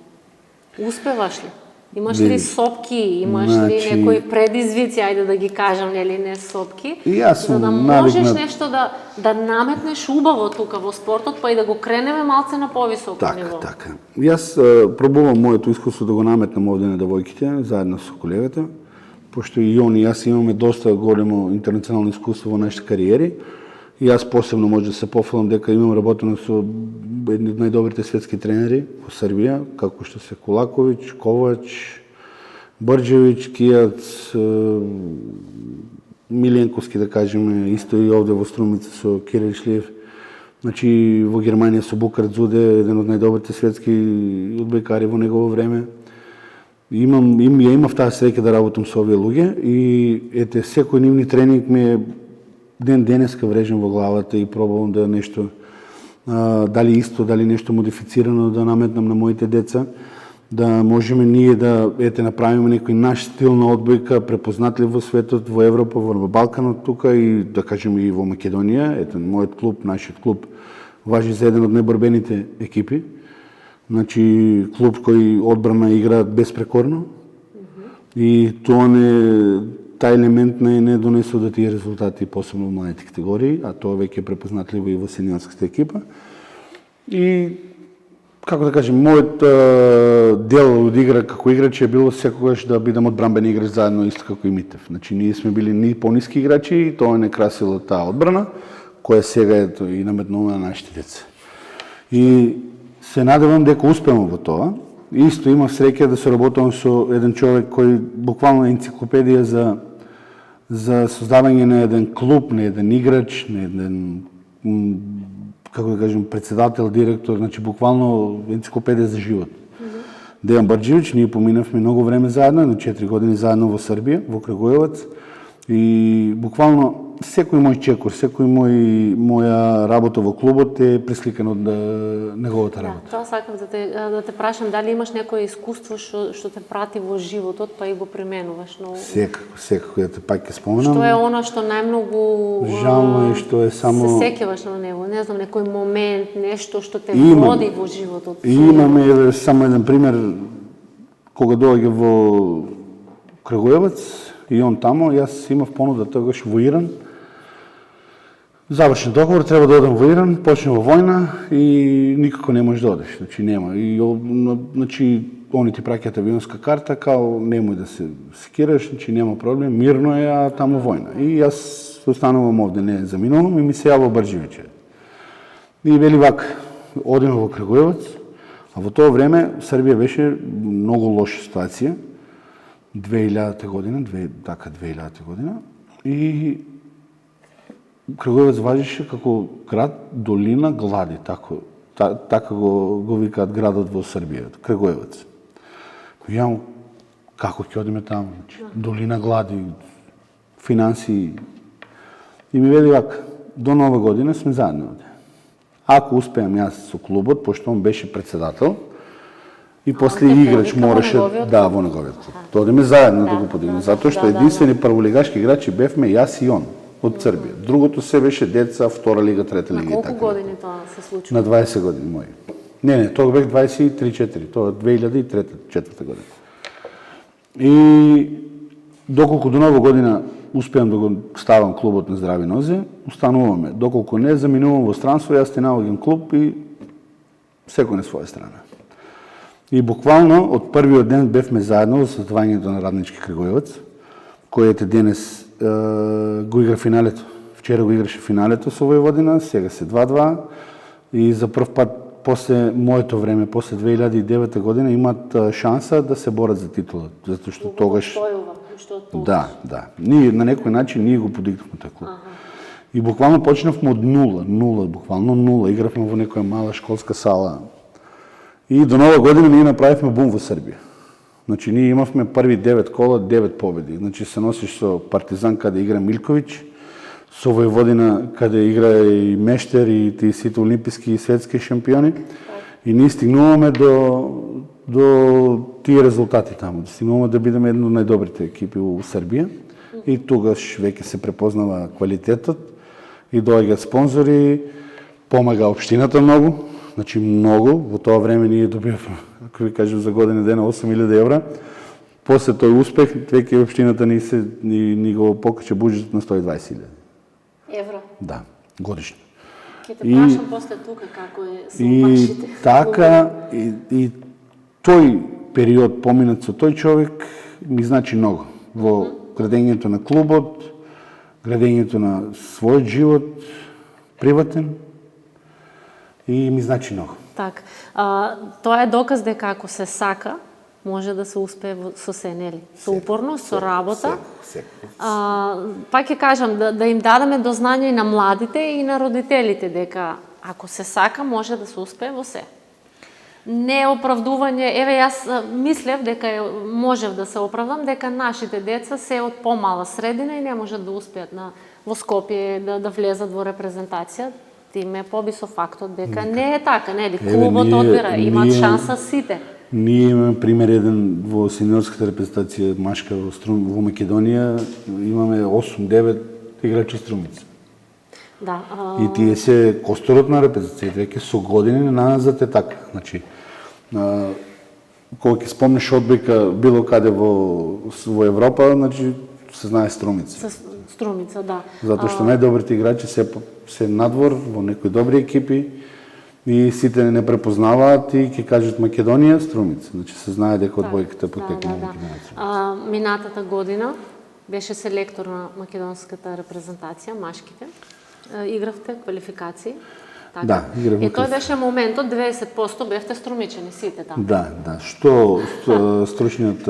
Успеваш ли? Имаш ли сопки, имаш ли некои предизвици, ајде да ги кажам, нели не сопки, за да можеш нешто да наметнеш убаво тука во спортот, па и да го кренеме малце на повисоко ниво? Така. Јас пробувам моето искуство да го наметнам овде на девојките, заедно со колегата, пошто и он и јас имаме доста големо интернационално искуство во нашите кариери. И јас посебно може да се пофалам дека имам работено со едни од најдобрите светски тренери во Србија, како што се Кулаковиќ, Ковач, Брџевиќ, Кијац, Миленковски, да кажеме, исто и овде во Струмица со Кирил Шлиев. Значи, во Германија со Букар Дзуде, еден од најдобрите светски одбојкари во негово време. Имав таа среќа да работам со овие луѓе и ете, секој нивни тренинг ми е денеска врежем во главата и пробувам да нешто, дали исто, дали нешто модифицирано да наметнам на моите деца, да можеме ние да направиме некој наш стил на одбојка, препознатлив во светот, во Европа, во Балканот тука и да кажеме и во Македонија. Ете, мојот клуб, нашиот клуб важи за еден од најборбените екипи. Значи, клуб кој одбрана играат безпрекорно и тоа тај елемент не донесува да тие резултати, посебно во младите категории, а тоа веќе е препознатливо и во сениорската екипа. И, како да кажем, мојот дел од игра како играч е било секогаш да бидам одбранбен играч заедно исто како и Митев. Значи, ние сме били ни пониски играчи и тоа не красило таа одбрана, која сега е и наметнува на нашите деца. И се надевам дека успеам во тоа. Исто имав среќа да се работам со еден човек кој буквално е енциклопедија за создавање на еден клуб, на еден играч, на еден, како да кажем, председател, директор, значи буквално енциклопедија за живот. Дејан Брџевиќ, ние поминавме многу време заедно, на 4 години заедно во Србија, во Крагуевац и буквално секој мој чекор, секој моја работа во клубот е пресликана од неговата работа. Тоа сакам да те прашам, дали имаш некое искуство што те прати во животот, па и го применуваш? Секако, ја те пак ќе споменам. Што е она што најмногу жално е што е само се сеќаваш на него? Не знам, некој момент, нешто што те води во животот? Имаме само еден пример, кога доаѓа во Крагуевац и он тамо, јас имав понуда тогаш во Иран. Завршен договор, треба да одам во Иран, почне во војна и никако не можеш да одеш, значи нема. И значи они ти праќаат авионска карта, као немој да се секираш, значи нема проблем, мирно е, а таму војна. И јас останувам овде, не заминувам и ми се јавува Барџивиќе. И вели вака, одиме во Крагуевац, а во тоа време Србија беше многу лоша ситуација, 2000 година, 2000 година, и Крагуевац важеше како град долина глади, така го викаат градот во Србија, Крагуевац. Ја како ќе одиме таму, долина глади, финансии. И ми вели вака, до нова година сме заедно овде. Ако успеам јас со клубот, пошто он беше председател, и после играч мораше во неговиот клуб. Да одиме заедно да го подигнеме, затоа што единствени прволигашки играчи бевме јас и он од Србија. Другото се беше деца, втора лига, трета лига и така. На колку години тоа се случува? На 20 години мои. Не, тоа бех 23-4, тоа 2003-2004 година. И доколку до нова година успеам да го ставам клубот на здрави нозе, остануваме. Доколку не, заминувам во странство, јас ти наоѓам клуб и секој на своја страна. И буквално од првиот ден бевме заедно за состатувањето на Раднички Крагуевац, кој денес го игра финалето. Вчера го играше финалето со Војводина, сега се 2-2 и за прв пат после моето време, после 2009 година имаат шанса да се борат за титулата, затоа што тогаш да. Ние на некој начин ние го подигнавме тој клуб. И буквално почнавме од нула, буквално нула, игравме во некоја мала школска сала. И до нова година ние направивме бум во Србија. Значи, ние имавме први 9 кола, 9 победи. Значи, се носиш со Партизан каде игра Милковиќ, со Војводина каде игра и Мештер и тие сите олимписки и светски шампиони. И ние стигнуваме до тие резултати таму. Стигнуваме да бидеме една од најдобрите екипи во Србија. И тогаш веќе се препознава квалитетот и доаѓаат спонзори, помага општината многу. Значи многу, во тоа време ние добивавме, ако ви кажем за година дена 8.000 евра. После тој успех, веќе општината ни го покача буџетот на 120.000 евро. Да, годишно. Ќе те прашам после тука како се опакшите. И така и тој период поминат со тој човек ми значи многу во градењето на клубот, градењето на својот живот приватен. И ми значи многу. Так. Тоа е доказ дека ако се сака, може да се успее со се, нели? Со упорност, со работа. Пак ќе кажам, да им дадеме до знање и на младите и на родителите дека ако се сака, може да се успее во се. Не е оправдување, еве јас мислев дека можев да се оправдам дека нашите деца се од помала средина и не можат да успеат во Скопје да влезат во репрезентација. Ти ме поби со фактот дека не е така, нели? Клубот одбира, имаат шанса сите. Ние имаме пример еден во сениорската репрезентација машка во Македонија, имаме 8-9 играчи Струмица. Да. И тие се косторот на репрезентацијата, веќе со години назад е така. Значи, кога ќе спомнеш одбојка било каде во Европа, значи се знае Струмица. Струмица, да. Затоа што најдобрите играчи се надвор во некои добри екипи и сите не препознаваат и ќе кажат Македонија, Струмица. Значи се знае дека одбојката потекна на Македонија. Минатата година беше селектор на македонската репрезентација, машките. Игравте квалификации. Така? Да, игравме. И тој беше моментот 90% бевте струмичени сите таму. Да. Што стручниот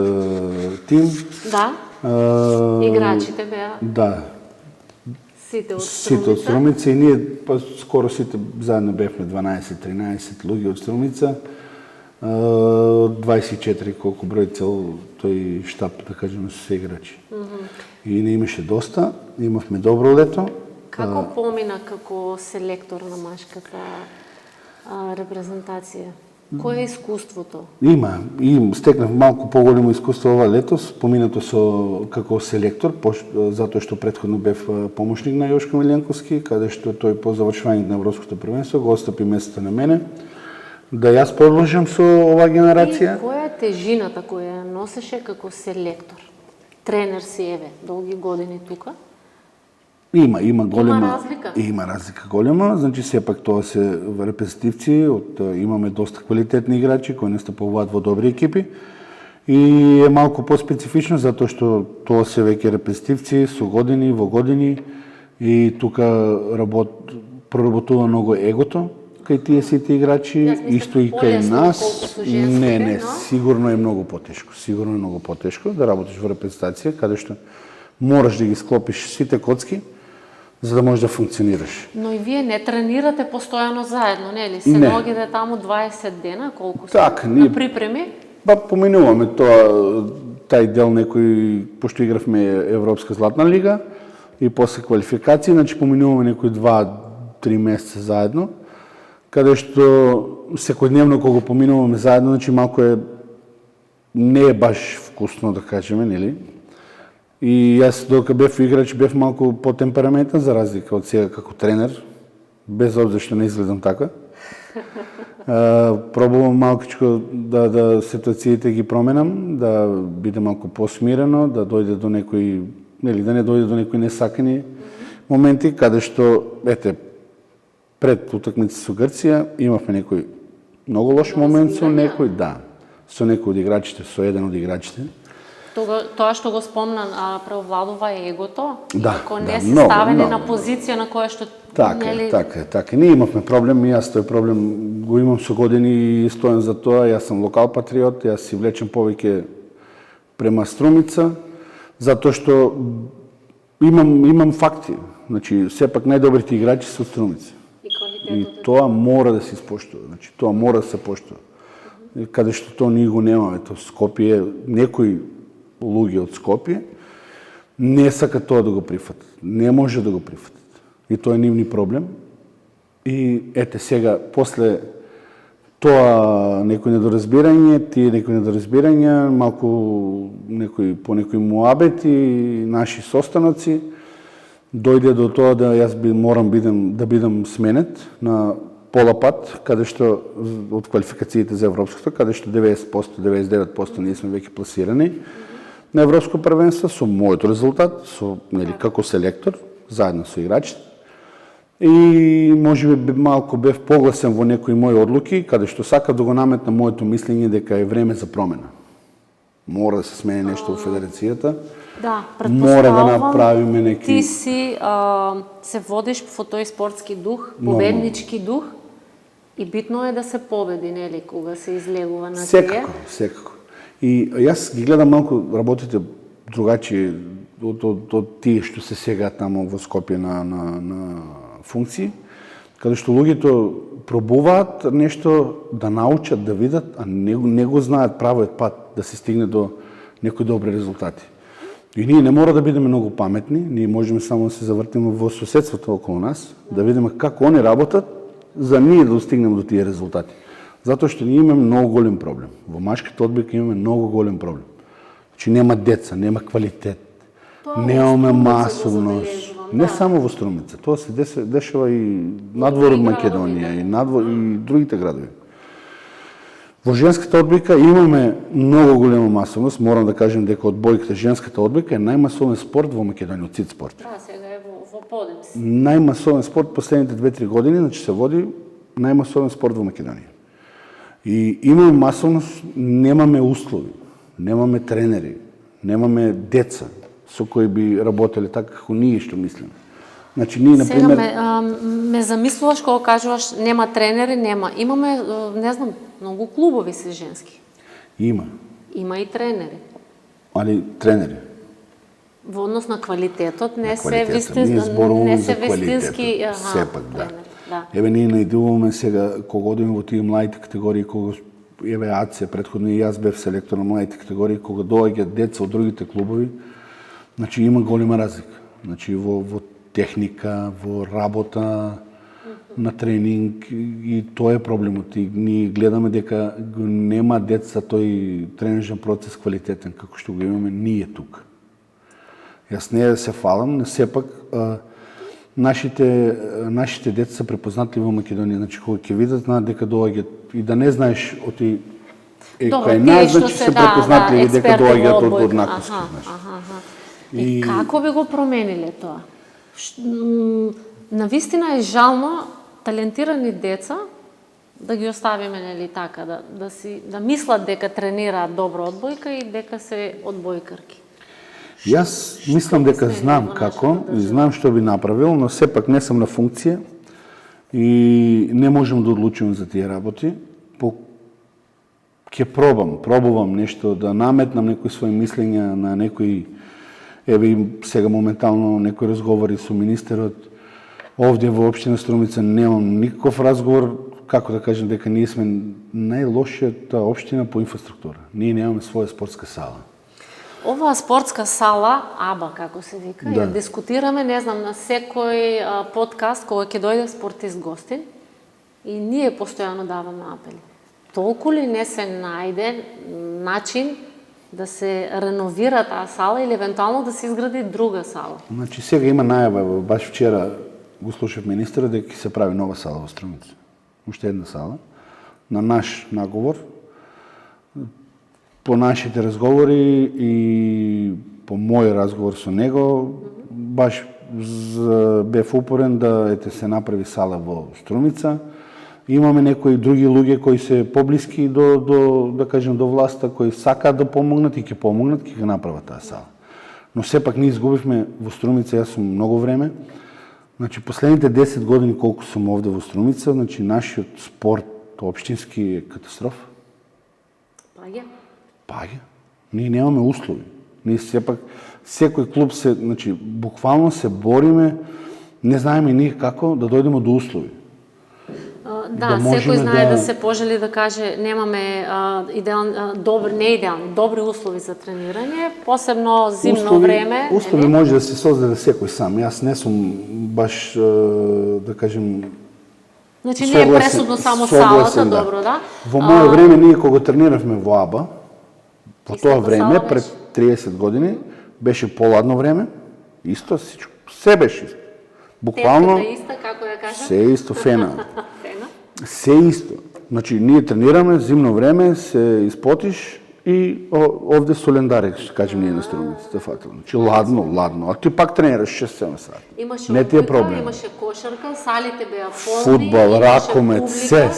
тим. Да. Играчите беа. Да. Сите од Струмица и ние скоро сите заедно бевме 12-13 луѓе од Струмица. 24 колку број цел тој штаб, да кажеме, со се играчи. И не имаше доста, имавме добро лето. Како помина како селектор на машката репрезентација? Кое е искуството? Има. И стекнав малку поголемо искуство ова летос, поминато како селектор, затоа што претходно бев помошник на Јошко Милјанковски, каде што тој по завршувањето на Европското првенство го остапи местото на мене, да јас продолжам со оваа генерација. И која е тежината која носеше како селектор? Тренер си, еве, долги години тука. Има голема разлика? Има разлика голема, значи сепак тоа се репрезентативци, имаме доста квалитетни играчи кои настапуваат во добри екипи и е малку по-специфично затоа што тоа се веќе репрезентативци со години во години и тука проработува многу егото кај тие сите играчи, исто и кај нас. Не, сигурно е многу потешко. Сигурно е многу потешко да работиш во репрезентација каде што мораш да ги склопиш сите коцки за да можеш да функционираш. Но и вие не тренирате постојано заедно, нели? Се наоѓате таму 20 дена, колку се? Така, на припреми? Поминуваме тај дел некој, пошто игравме Европска златна лига и после квалификации, значи поминуваме некои 2-3 месеца заедно, каде што секојдневно кога поминуваме заедно, значи малку не е баш вкусно да кажеме, нели? И јас додека бев играч бев малку потемпераментен за разлика од сега како тренер, без обзир што не изгледам така. Пробувам малкичко да ситуациите ги променам, да биде малку посмирено, да дојде до некои, нели, да не дојде до некои несакани моменти, каде што, пред утакмица со Грција имавме некој многу лош момент со некој, со некој од играчите, со еден од играчите. Тоа што го спомнан, преовладува егото, ако не се многу, ставени многу. на позиција на која што... Така. Ние имавме проблем, и јас тој проблем го имам со години и стојам за тоа. Јас сум локал патриот, јас си влечем повеќе према Струмица, затоа што имам факти. Значи, сепак најдобрите играчи се од Струмица. И тоа мора да се испоштува. Значи, тоа мора да се поштува. Каде што тоа ние го немаме, тоа Скопје, некои луѓе од Скопје не сакат тоа да го прифатат. Не може да го прифатат. И тоа е нивни проблем. И сега, после тоа некои недоразбирање, малку по некои муабети, наши состаноци, дојде до тоа да јас морам да бидам сменет на пола пат, каде што од квалификациите за европското, каде што 90%, 99% ние сме веќе пласирани на европско првенство со мојот резултат, како селектор, заедно со играчите. И можеби малку бев погласен во некои мои одлуки, каде што сакав да го наметна моето мислење дека е време за промена. Мора да се смени нешто во федерацијата. Да, мора да направиме неки... Ти си се водиш во тој спортски дух, победнички дух, и битно е да се победи, нели, кога се излегува на тие? Секако. И јас ги гледам малку работите другачи од тие што се сега таму во Скопје на функции, каде што луѓето пробуваат нешто да научат, да видат, а не го знаат правиот пат да се стигне до некои добри резултати. И ние не мора да бидеме многу паметни, ние можеме само да се завртиме во соседството околу нас, да видиме како они работат, за ние да достигнеме до тие резултати. Затоа што ние имаме многу голем проблем. Во машката одбојка имаме многу голем проблем. Значи нема деца, нема квалитет, немаме масовност. Не само во Струмица, тоа се дешава и надвор од Македонија, и другите градови. Во женската одбојка имаме многу голема масовност, морам да кажем дека одбојката женската одбојка е најмасовен спорт во Македонија, од сите спорт. Сега е во подемс. Најмасовен спорт последните 2-3 години, значи се води најмасовен спорт во Македонија. И имаме масовност, немаме услови, немаме тренери, немаме деца со кои би работеле така како ние што мислиме. Значи ние на пример ме замислуваш кога кажуваш нема тренери, нема. Имаме, не знам, многу клубови се женски. Има. Има и тренери. Али тренери. Во однос на квалитетот не се вистински, сепак, да. Еве ние најдуваме сега кога одиме во тие младите категории, кога еве АЦ претходно и јас бев селектор на младите категории, кога доаѓаат деца од другите клубови, значи има голема разлика. Значи во техника, во работа, на тренинг, и тоа е проблемот. И ние гледаме дека нема деца тој тренажен процес квалитетен како што го имаме ние тука. Јас не се фалам, но сепак нашите деца се препознатливи во Македонија. Значи кога ќе видат, знаат дека доаѓаат и да не знаеш оти кај нас, значи се препознатливи дека доаѓаат од однаковски. И како би го промениле тоа? Навистина е жално талентирани деца да ги оставиме нели така, да мислат дека тренираат добро одбојка и дека се одбојкарки. Јас мислам дека знам како и знам што би направил, но сепак не сум на функција и не можам да одлучувам за тие работи. Ќе пробувам нешто да наметнам некои своји мислења на некои, еве сега моментално некои разговори со министерот. Овде во општина Струмица немам никаков разговор, како да кажем дека ние сме најлошијата општина по инфраструктура. Ние немаме своја спортска сала. Оваа спортска сала, АБА како се вика, ја дискутираме, не знам, на секој подкаст кога ќе дојде спортист гостин и ние постојано даваме апели. Толку ли не се најде начин да се реновира таа сала или евентуално да се изгради друга сала? Значи сега има најава, баш вчера го слушав министерот дека ќе се прави нова сала во Струмица. Уште една сала на наш наговор. По нашите разговори и по мој разговор со него, баш бев упорен да се направи сала во Струмица. Имаме некои други луѓе кои се поблиски до да кажем до власта, кои сакаат да помогнат и ќе помогнат, ќе го направат таа сала. Но сепак ние изгубивме во Струмица, јас сум многу време. Значи последните 10 години колку сум овде во Струмица, значи нашиот спорт општински е катастрофа. Паѓа. Ние немаме услови. Ние сепак секој клуб значи буквално се бориме, не знаеме ние како да дојдеме до услови. Да, секој знае да се пожели да каже немаме добри услови за тренирање, посебно зимно време. Услови може да се создаде секој сам. Јас не сум баш да кажем. Значи не е пресудно само салата, добро, да. Во моје време ние кога трениравме во АБА, по тоа време пред 30 години беше поладно време, исто сичко, се беше исто. Буквално иста, како ја кажам? се исто фена. Се исто. Значи, ние тренираме, зимно време, се испотиш и овде солендари, што кажем ние на Струмицата, фатално. Значи, ладно. А ти пак тренираш 6-7 сати. Имаше не ти е проблем. Имаше кошарка, салите беа полни, фудбал, ракомет, се.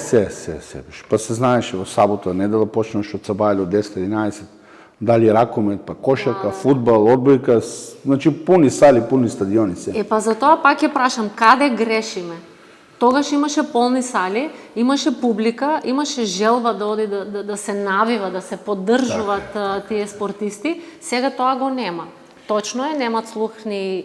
Па се знаеше во сабота, недела почнеш од сабајле од 10-11, дали ракомет, па кошарка, фудбал, одбојка, значи пуни сали, пуни стадиони се. Па за тоа пак ја прашам, каде грешиме? Тогаш имаше полни сали, имаше публика, имаше желба да оди да се навива, да се поддржуваат тие спортисти. Сега тоа го нема. Точно е, немаат слух ни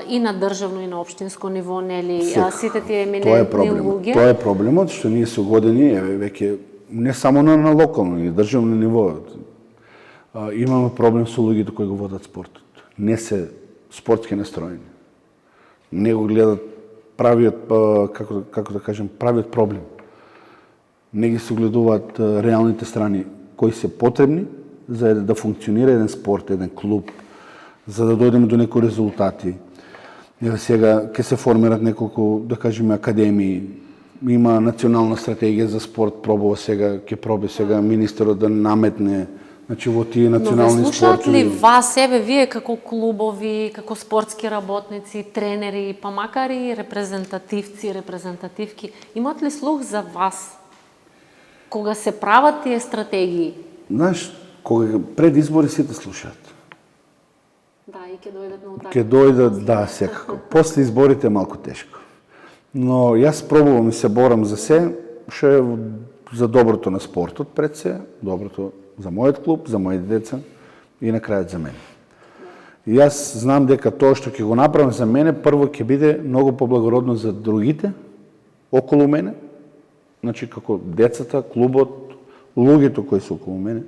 и на државно и на општинско ниво, нели, сите тие еминентни луѓе. Тоа е проблемот што ние со години веќе не само на локално и државно ниво имаме проблем со луѓето кои го водат спортот. Не се спортски настроени. Не го гледат правиот, како да кажем, правиот проблем. Не ги согледуваат реалните страни кои се потребни за да функционира еден спорт, еден клуб, за да дојдеме до некои резултати. Сега ќе се формират неколку, да кажем, академии. Има национална стратегија за спорт, пробува сега, ќе проби сега министерот да наметне. Значи во тие национални спортови. Но ве слушаат ли вас себе вие како клубови, како спортски работници, тренери, па макар и репрезентативци, репрезентативки, имат ли слух за вас кога се прават тие стратегии? Знаеш, кога пред избори сите слушаат. Да, и ќе дојдат на утакмици. Ќе дојдат, да, секако. После изборите е малку тешко. Но јас пробувам и се борам за се, што е за доброто на спортот пред се, доброто за мојот клуб, за моите деца и на крајот за мене. И јас знам дека тоа што ќе го направам за мене, прво ќе биде многу поблагородно за другите околу мене, значи како децата, клубот, луѓето кои се околу мене,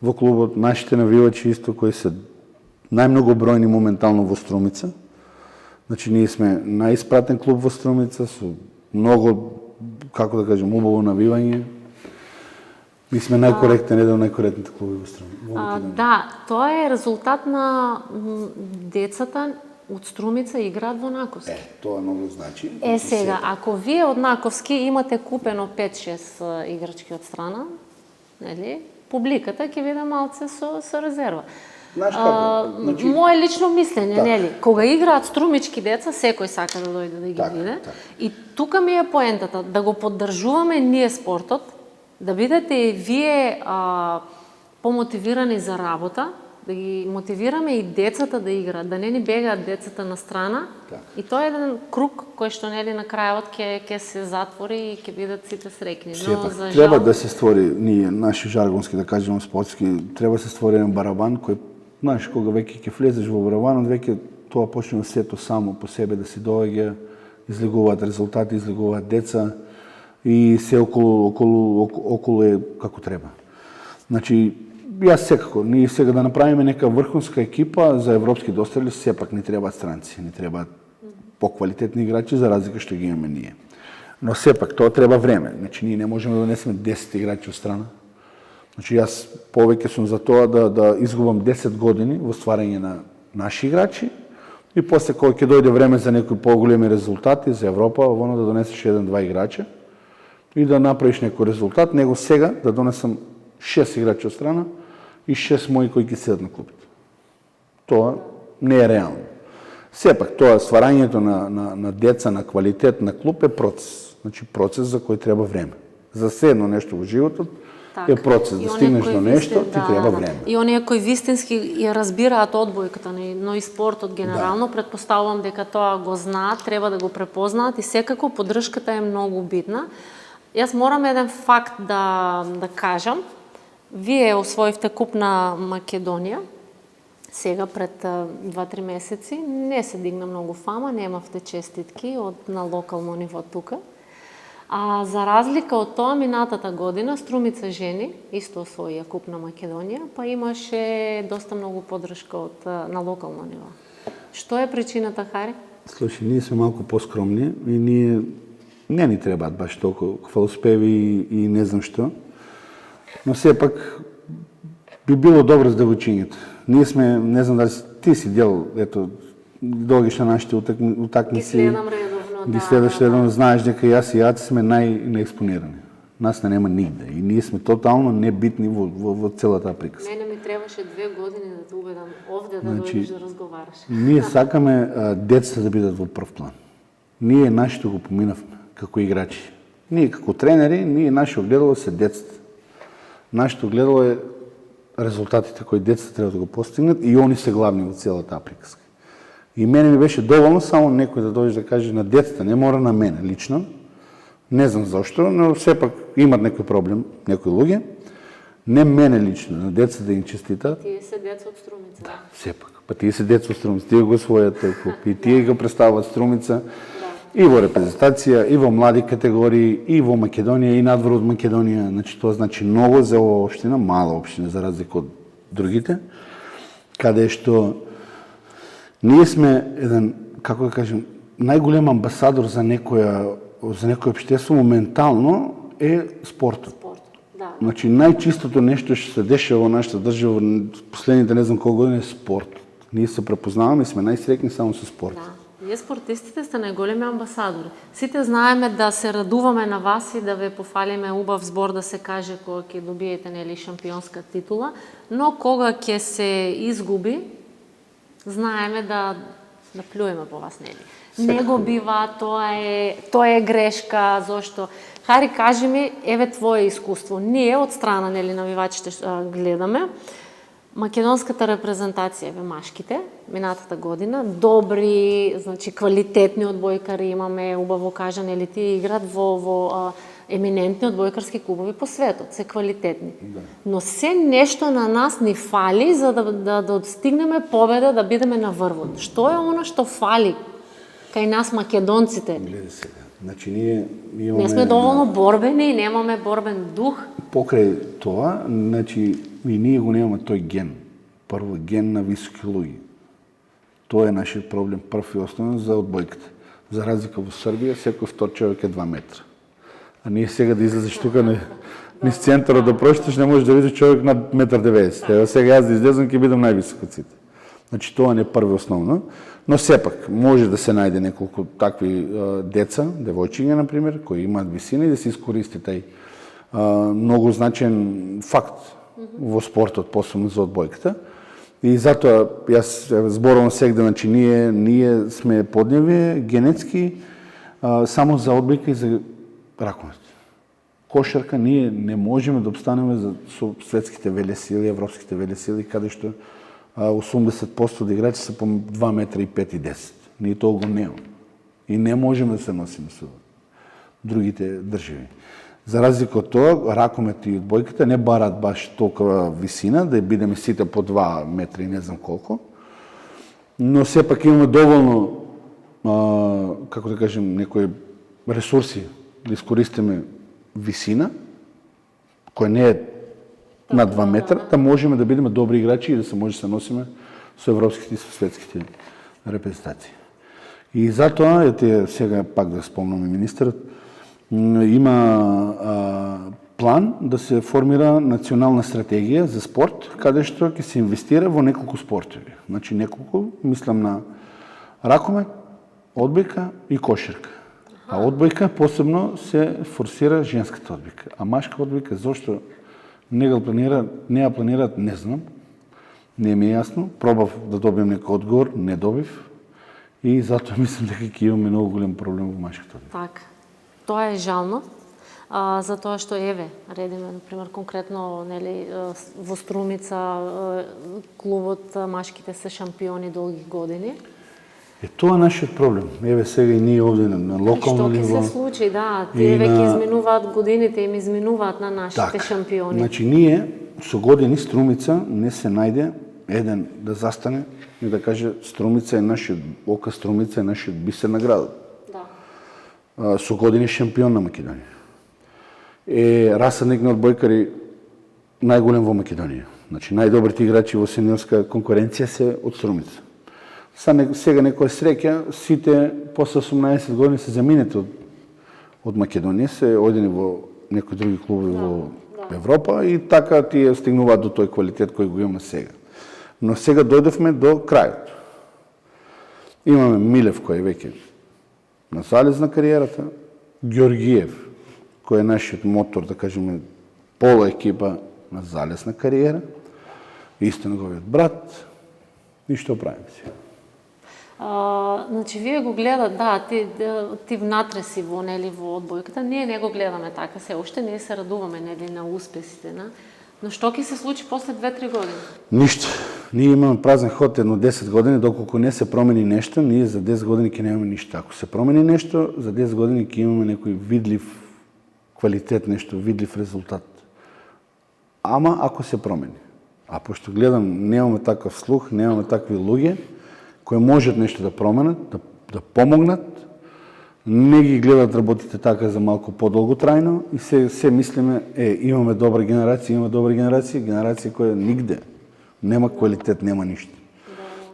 во клубот, нашите навивачи исто кои се најмногу бројни моментално во Струмица. Значи ние сме најиспратен клуб во Струмица со многу, како да кажем, убаво навивање. Ми сме најкоректен, еден од најкоректните клуби во Струмица. Да, тоа е резултат на децата од Струмица играат во Наковски. Тоа многу значи. Сега, ако вие од Наковски имате купено 5-6 играчки од страна, нели? публиката ќе биде малце со резерва. Знаеш како? Значи... Мое лично мислење, нели? Кога играат струмички деца, секој сака да дојде да ги види. И тука ми е поентата, да го поддржуваме ние спортот, да бидете и вие помотивирани за работа, да ги мотивираме и децата да играат, да не ни бегаат децата на страна. И тоа е еден круг кој што нели на крајот ќе се затвори и ќе бидат сите среќни. Но за жал... Треба да се створи, ние наши жаргонски да кажеме спортски, треба да се створи еден барабан кој, знаеш, кога веќе ќе влезеш во барабанот, веќе тоа почне сето само по себе да се доаѓа, излегуваат резултати, излегуваат деца и се околу е како треба. Значи, јас секако, ние сега да направиме нека врхунска екипа за европски дострели, сепак не требаат странци, не требаат поквалитетни играчи за разлика што ги имаме ние. Но сепак тоа треба време. Значи ние не можеме да донесеме 10 играчи од страна. Значи јас повеќе сум за тоа да изгубам 10 години во стварање на наши играчи и после кога ќе дојде време за некои поголеми резултати за Европа, воно да донесеш 1-2 играча и да направиш некој резултат, него сега да донесам 6 играчи од страна и 6 мои кои ќе седат на клубите. Тоа не е реално. Сепак, тоа стварањето на деца, на квалитет на клуб е процес. Значи, процес за кој треба време. За седно нешто во животот е процес. Да стигнеш до нешто, ти треба време. И оние кои вистински ја разбираат одбојката, но и спортот генерално, предпоставувам дека тоа го знаат, треба да го препознаат и секако поддршката е многу битна. Јас морам еден факт да кажам. Вие освоивте куп на Македонија, сега пред 2-3 месеци, не се дигна многу фама, немавте честитки на локално ниво тука. А за разлика од тоа, минатата година Струмица жени исто освоија куп на Македонија, па имаше доста многу поддршка на локално ниво. Што е причината, Хари? Слушай, ние сме малку поскромни и ние не ни требаат баш толку хвалоспеви и не знам што. Но сепак би било добро за девојчињата. Ние сме, не знам дали ти си дел, ето, доаѓаш на нашите утакмици. Ги следам редовно, ги следаш редовно, знаеш дека јас и Јаце сме најекспонирани. Нас не нема нигде и ние сме тотално небитни во целата таа приказка. Мене ми требаше 2 години да те убедам овде да дојдеш да разговараш. Ние сакаме децата да бидат во прв план. Ние нашето го поминавме како играчи. Ние како тренери, ние наше огледало се децата. Нашето огледало е резултатите кои децата треба да го постигнат и они се главни во целата таа приказка. И мене ми беше доволно само некој да дојде да каже на децата, не мора на мене лично. Не знам зошто, но сепак имат некој проблем, некои луѓе. Не мене лично, на децата да им честитат. Тие се деца од Струмица. Да, сепак. Па тие се деца од Струмица, тие го освојат тој куп и тие го представуваат Струмица. И во репрезентација, и во млади категории, и во Македонија, и надвор од Македонија. Значи, тоа значи многу за оваа општина, мала општина, за разлика од другите, каде што ние сме еден, како да кажем, најголем амбасадор за некој општество моментално е спортот. Да. Значи, најчистото нешто што се дешава во нашата држава во последните не знам колку години е спортот. Ние се препознаваме и сме најсреќни само со спорт. Да. Вие спортистите сте најголеми амбасадори. Сите знаеме да се радуваме на вас и да ве пофалиме убав збор да се каже кога ќе добиете нели шампионска титула, но кога ќе се изгуби, знаеме да плюеме по вас нели. Не го бива, тоа е грешка, зошто? Хари, кажи ми, еве твое искуство. Ние од страна нели навивачите гледаме македонската репрезентација, еве машките, минатата година, добри, значи квалитетни одбојкари имаме, убаво кажа, нели тие играат во еминентни одбојкарски клубови по светот, се квалитетни. Да. Но се нешто на нас ни фали за да достигнеме победа, да бидеме на врвот. Што е оно што фали кај нас македонците? Гледа сега. Значи ние имаме... Не сме доволно борбени, немаме борбен дух. Покрај тоа, значи и ние го немаме тој ген. Прво ген на високи луѓе. Тоа е нашиот проблем, прв и основен за одбојката. За разлика во Србија, секој втор човек е 2 метра. А ние сега да излезеш тука низ центарот да прочиташ, не можеш да видиш човек над 1,90 м. Ево сега јас да излезам ќе бидам највисок од сите. Значи тоа не е прво основно. Но сепак, може да се најде неколку такви деца, девојчиња, например, кои имаат висина и да се искористи тај многу значен факт во спортот, посебно за одбојката. И затоа јас зборувам сега, значи ние сме подневи генетски само за одбојка и за ракомет. Кошарка ние не можеме да обстанеме со светските велесили, европските велесили, каде што 80% од играчи се по 2 метра и 5 и 10. Ние тоа го немаме. И не можеме да се носиме со другите држави. За разлика од тоа, ракомет и одбојката не барат баш толкова висина, да бидеме сите по 2 метра и не знам колку, но сепак имаме доволно, како да кажем, некои ресурси да искористиме висина, која не е над 2 метра, да можеме да бидеме добри играчи и да се може да се носиме со европските и со светските репрезентации. И затоа, сега пак да спомнам и министерот, има план да се формира национална стратегија за спорт, каде што ќе се инвестира во неколку спортови. Значи неколку, мислам на ракомет, одбојка и кошарка. А одбојка посебно се форсира женската одбојка. А машка одбојка зошто не ја планираат, не знам. Не ми е јасно. Пробав да добием некој одговор, не добив. И затоа мислам дека ќе имаме многу голем проблем во машката одбојка. Така. Тоа е жално, затоа што редиме, например, конкретно во Струмица клубот машките се шампиони долги години. Тоа е нашиот проблем. Сега и ние овде на локално ниво. Што ќе се случи, да, тие веќе изминуваат годините, им изминуваат на нашите шампиони. Значи ние со години Струмица не се најде еден да застане и да каже Струмица е нашиот ока, Струмица е нашиот бисер на градот. Со години шампион на Македонија. Расадник на одбојкари најголем во Македонија. Значи најдобрите играчи во сениорска конкуренција се од Струмица. Сега некоја среќа, сите после 18 години се заминете од Македонија, се одени во некои други клубови во Европа и така тие стигнуваат до тој квалитет кој го имаме сега. Но сега дојдовме до крајот. Имаме Милев кој веќе на залез на кариерата, Георгиев, кој е нашиот мотор, да кажеме, пола екипа на залез на кариера, исто неговиот брат, и што правиме сега? Значи, вие го гледате, ти внатре си во одбојката, ние не го гледаме така, се уште ние се радуваме на успесите, но што ќе се случи после 2-3 години? Ништо. Ние имаме празен ход едно 10 години, доколку не се промени нешто, ние за 10 години ќе немаме ништо. Ако се промени нешто, за 10 години ќе имаме некој видлив квалитет, нешто видлив резултат. Ама ако се промени. А пошто гледам, немаме таков слух, немаме такви луѓе кои можат нешто да променат, да помогнат, не ги гледат работите така за малку подолго трајно и се мислиме, имаме добра генерација, генерација која нигде нема квалитет, нема ништо.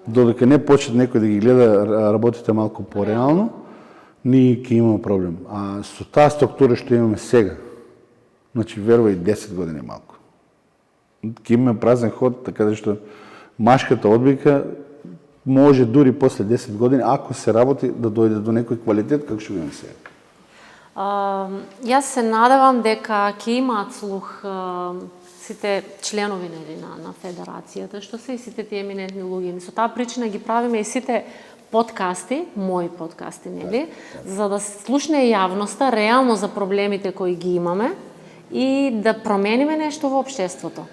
Додека не почне некој да ги гледа работите малку пореално, ние ќе имаме проблем. А со таа структура што имаме сега, значи верувај 10 години малку. Ќе имаме празен ход, така што машката одбојка може дури после 10 години, ако се работи, да дојде до некој квалитет, како што го имаме сега. Јас се надевам дека ќе имаат слух сите членови на федерацијата, што се и сите тие еминентни луѓе. Со таа причина ги правиме и сите подкасти, мои подкасти, за да слушне јавноста реално за проблемите кои ги имаме и да промениме нешто во општеството.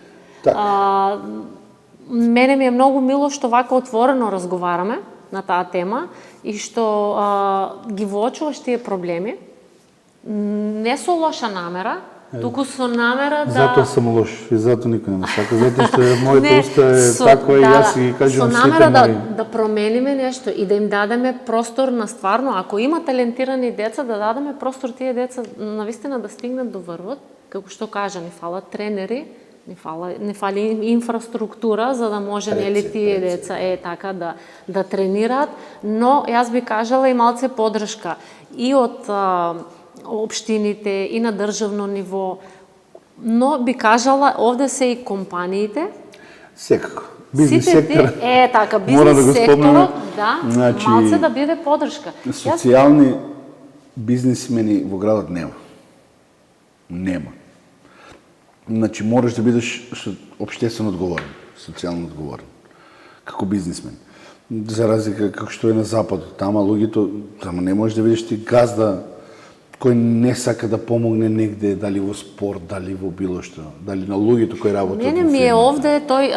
Мене ми е многу мило што вака отворено разговараме на таа тема и што ги воочуваш тие проблеми, не со лоша намера, туку со намера да... Затоа сум лош и затоа никој не ме сака, затоа што моето уста е такво и јас ги кажувам сите мои. Со намера да промениме нешто и да им дадеме простор на стварно, ако има талентирани деца, да дадеме простор тие деца навистина да стигнат до врвот, како што кажа, ни фалат тренери, не фали инфраструктура за да може тие деца така да тренираат, но јас би кажала и малце поддршка и од општините и на државно ниво, но би кажала овде се и компаниите. Секако. Бизнес сектор. Така, бизнес секторот, малце да биде поддршка. Социјални бизнисмени во градот нема. Значи, мораш да бидеш општествено одговорен, социјално одговорен, како бизнисмен. За разлика како што е на западот, тама луѓето, тама не можеш да видиш ти газда кој не сака да помогне негде, дали во спорт, дали во било што, дали на луѓето кои работат. Мене ми е овде тој,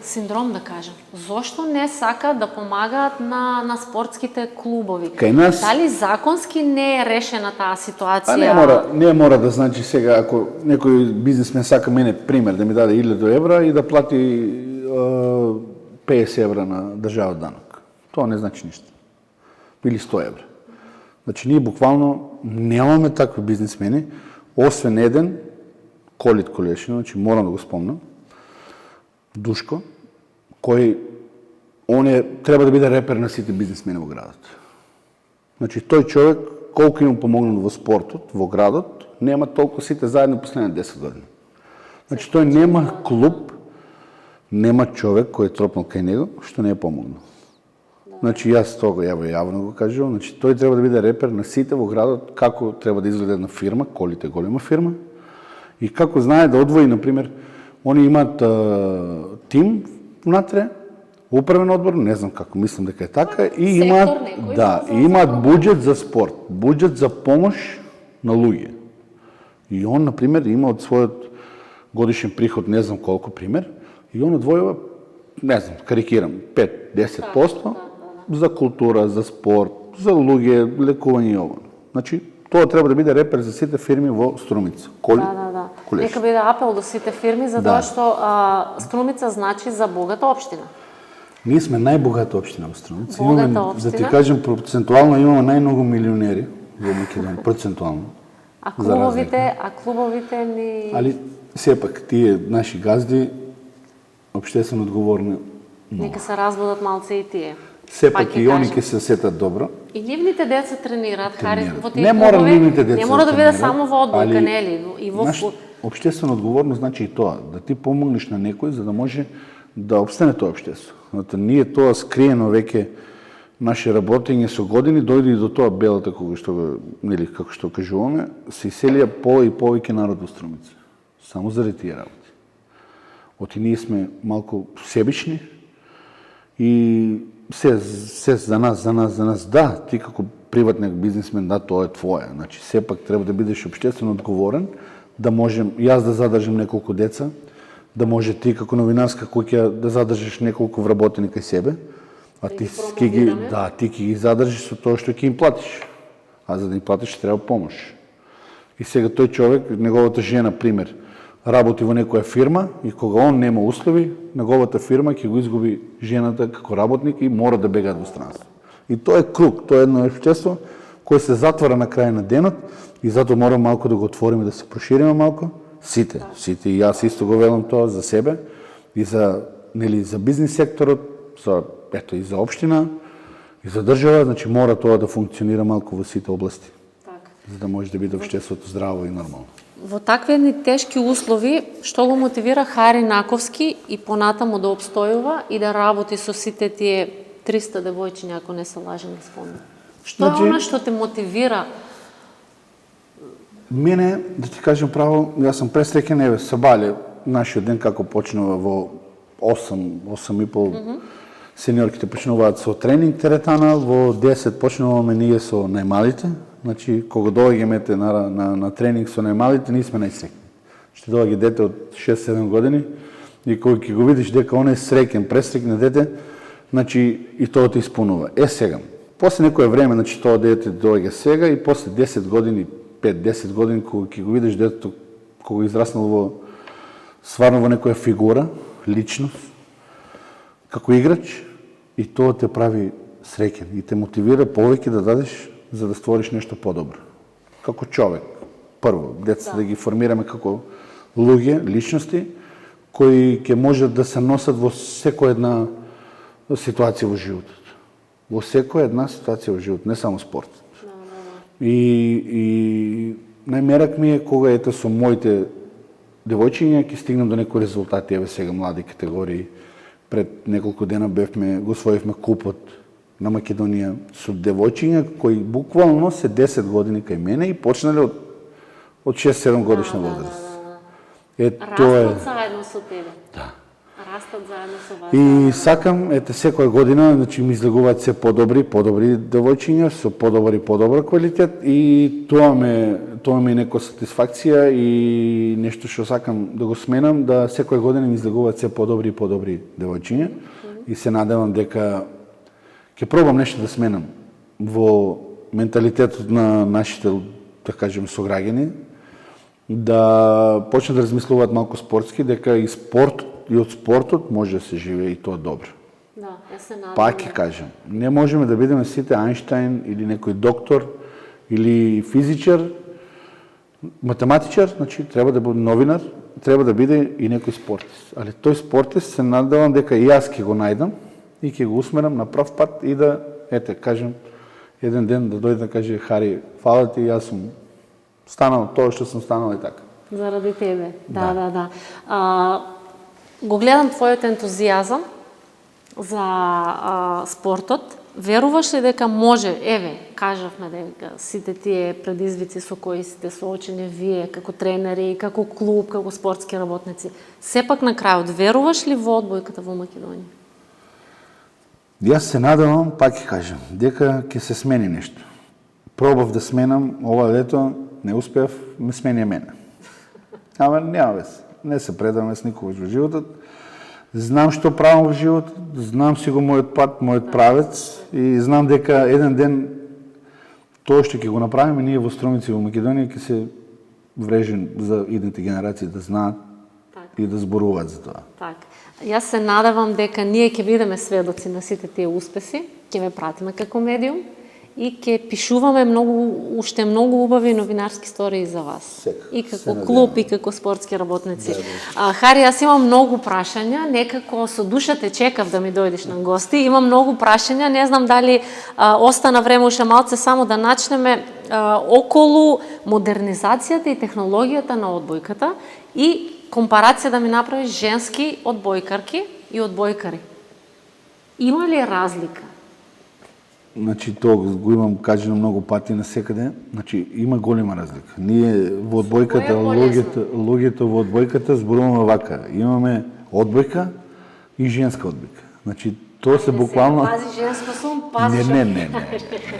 синдром да кажем. Зошто не сака да помагаат на спортските клубови? Кај нас... Дали законски не е решена таа ситуација? Не мора да значи сега, ако некој бизнисмен сака мене, пример, да ми даде 1000 евра и да плати 50 евра на државот данок. Тоа не значи ништо. Или 100 евра. Значи, ние буквално немаме такви бизнисмени, освен еден, Колит Колешин, значи морам да го спомнам, Душко, кој треба да биде репер на сите бизнисмени во градот. Значи, тој човек, колку им помогнал во спортот, во градот, нема толку сите заедно последните 10 години. Значи, тој нема клуб, нема човек кој е тропнал кај него, што не е помогнал. Значи, јас тоа јавно го кажувам, значи, тој треба да биде репер на сите во градот, како треба да изгледа една фирма, Колите голема фирма, и како знае да одвои, например, они имаат тим внатре, управен одбор, не знам како, мислам дека е така, и имаат буџет за спорт, буџет за помош на луѓе. И он, например, има од својот годишен приход, не знам колку, пример, и он одвојува, не знам, карикирам, 5-10% за култура, за спорт, за луѓе, лекување и ово. Значи, тоа треба да биде репер за сите фирми во Струмица. Нека биде апел до сите фирми, затоа што Струмица значи за богата општина. Ние сме најбогата општина во Струмица. Богата општина. Да ти кажем, процентуално имаме најмногу милионери во Македонија, процентуално. А клубовите ни... Али, сепак, тие наши газди, општествено одговорни, нека се разбудат малце и тие. Сепак и они ќе се сетат добро. И нивните деца тренираат, во тие не мора нивните деца. Не мора да биде само во одбојка, нели, и во општествено одговорно значи и тоа, да ти помогнеш на некој за да може да опстане тоа општество. Ние тоа скриено веќе наше работење со години дојде и до тоа белата кога што нели како што кажуваме, се иселија и повеќе народ во Струмица. Само заради тие работи. Оти ние сме малку себични и се за нас. Да, ти како приватник бизнисмен, да, тоа е твое. Значи, сепак треба да бидеш општествено одговорен, да можем јас да задржам неколку деца, да може ти како новинарска куќа да задржиш неколку вработени кај себе, а ти ќе ги задржиш со тоа што ќе им платиш. А за да им платиш треба помош. И сега тој човек, неговата жена, пример, работи во некоја фирма и кога он нема услови, неговата фирма ќе го изгуби жената како работник и мора да бегаат во странство. И тоа е круг, тоа е едно општество кое се затвара на крај на денот и затоа мора малку да го отвориме, да се прошириме малку. Сите, и јас исто го велам тоа за себе и за бизнис секторот, и за општина, и за држава, значи мора тоа да функционира малку во сите области. За да може да биде општеството здраво и нормално. Во такви едни тешки услови, што го мотивира Хари Наковски и понатаму да обстојува и да работи со сите тие 300 девојчиња, ако не се лажам да спомнам? Што е она што те мотивира? Мене, да ти кажем право, јас сум пресреќен, Сабале, нашиот ден како почнува во 8:30, сениорките почнуваат со тренинг теретана, во 10 почнуваме ние со најмалите. Значи, кога доаѓаме на тренинг со најмалите, ние сме најсреќни. Ще доаѓа дете од 6-7 години и кога ќе го видиш дека он е среќен, пресреќен дете, значи и тоа те исполнува. Сега, после некое време, значи тоа дете доаѓа сега и после 10 години, 5-10 години, кога ќе го видиш детето, кога израснал стварно во некоја фигура, личност, како играч, и тоа те прави среќен и те мотивира повеќе да дадеш за да створиш нешто подобро. Како човек, прво, децата да ги формираме како луѓе, личности, кои ќе можат да се носат во секоја една ситуација во животот. Во секоја една ситуација во животот, не само спорт. И најмерак ми е кога ете со моите девојчиња ќе стигнам до некои резултати, еве сега млади категории. Пред неколку дена го освоивме купот на Македонија со девојчиња кои буквално се 10 години кај мене и почнале од 6-7 годишна возраст. Тоа е. Растат заедно со тебе. Да. Растат заедно со вас. И сакам, секоја година, значи ми излегуваат се подобри девојчиња со подобра квалитет и тоа ми е нека сатисфакција и нешто што сакам да го сменам, да секоја година ми излегуваат се подобри девојчиња и се надевам дека ќе пробам нешто да сменам во менталитетот на нашите, да кажем, сограѓани, да почнат да размислуваат малку спортски, дека и од спортот може да се живее и тоа добро. Да, се надевам. Пак ќе кажем, не можеме да бидеме сите Ајнштајн или некој доктор или физичар, математичар, значи треба да биде новинар, треба да биде и некој спортист. Али тој спортист се надевам дека и јас ќе го најдам и ќе го усмерам на прав пат и да, кажем, еден ден да дојде да каже Хари, фала ти, јас сум станал тоа што сум станал и така. Заради тебе. Да. Го гледам твојот ентузијазам за спортот. Веруваш ли дека може, кажавме дека сите тие предизвици со кои сте соочени вие како тренери, како клуб, како спортски работници, сепак на крајот веруваш ли во одбојката во Македонија? Јас се надевам, пак ќе кажем, дека ќе се смени нешто. Пробав да сменам ова лето, не успеав, ме смени мене. Ама нема вез. Не се предам с никогаш во животот. Знам што правам во животот, знам си го мојот пат, мојот правец и знам дека еден ден тоа што ќе го направиме ние во Струмици во Македонија ќе се врежен за идните генерации да знаат и да зборуваат за тоа. Так. Јас се надевам дека ние ќе бидеме сведоци на сите тие успеси, ќе ве пратиме како медиум и ќе пишуваме уште многу убави новинарски истории за вас. И како клуб, и како спортски работници. Хари, јас имам многу прашања, некако со душа те чекав да ми дојдеш на гости. Имам многу прашања, не знам дали остана време уште малце само да начнеме околу модернизацијата и технологијата на одбојката и компарација да ми направиш женски одбојкарки и одбојкари. Има ли разлика? Значи, тоа го имам кажано многу пати насекаде. Значи, има голема разлика. Ние во одбојката, луѓето во одбојката зборуваме вака. Имаме одбојка и женска одбојка. Значи, тоа се буквално... Пази женско сум, пази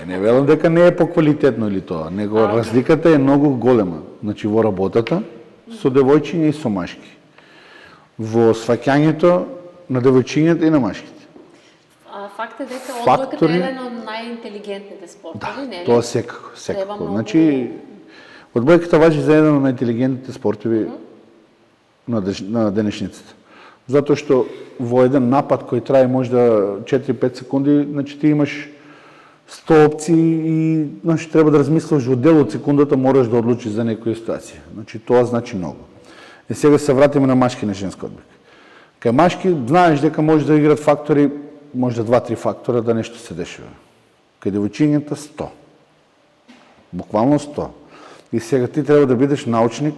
Не велам дека не е поквалитетно или тоа, него разликата е многу голема. Значи, во работата со девојчиња и со машки. Во сваќањето на девојчињата и на машките. Факт е дека одбојката е еден од најинтелигентните спортови, нели? Тоа секако. Значи, одбојката важи за еден од најинтелигентните спортови на денешницата. Затоа што во еден напад кој трае можда 4-5 секунди, значи ти имаш 100 опции и значи треба да размислиш во дел од секундата, мораш да одлучиш за некоја ситуација. Значи тоа значи многу. Сега се вратиме на машки и на женска одбојка. Кај машки знаеш дека може да играат фактори, може 2-3 фактора да нешто се дешава. Кај девојчињата 100. Буквално 100. И сега ти треба да бидеш научник,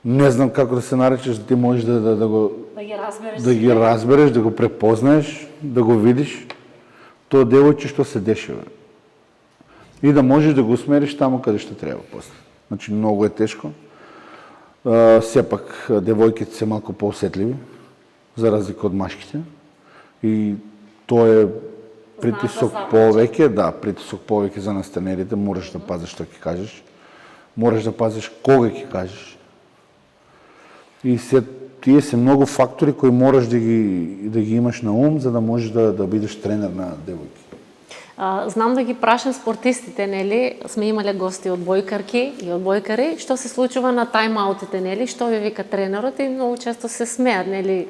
не знам како да се наречеш, да ти можеш да ги разбереш, да го препознаеш, да го видиш тоа девојче што се дешава. И да можеш да го усмериш таму каде што треба после. Значи многу е тешко. Сепак девојките се малку поосетливи за разлика од машките. И тоа е притисок повеќе, притисок повеќе за нас тренерите, мораш да пазиш што ќе кажеш. Мораш да пазиш кога ќе кажеш. И тие се многу фактори кои мораш да ги имаш на ум за да можеш да бидеш тренер на девојки. Знам да ги прашам спортистите, нели? Сме имале гости одбојкарки и одбојкари. Што се случува на тајм-аутите, нели? Што ви вика тренерот и многу често се смеат, нели?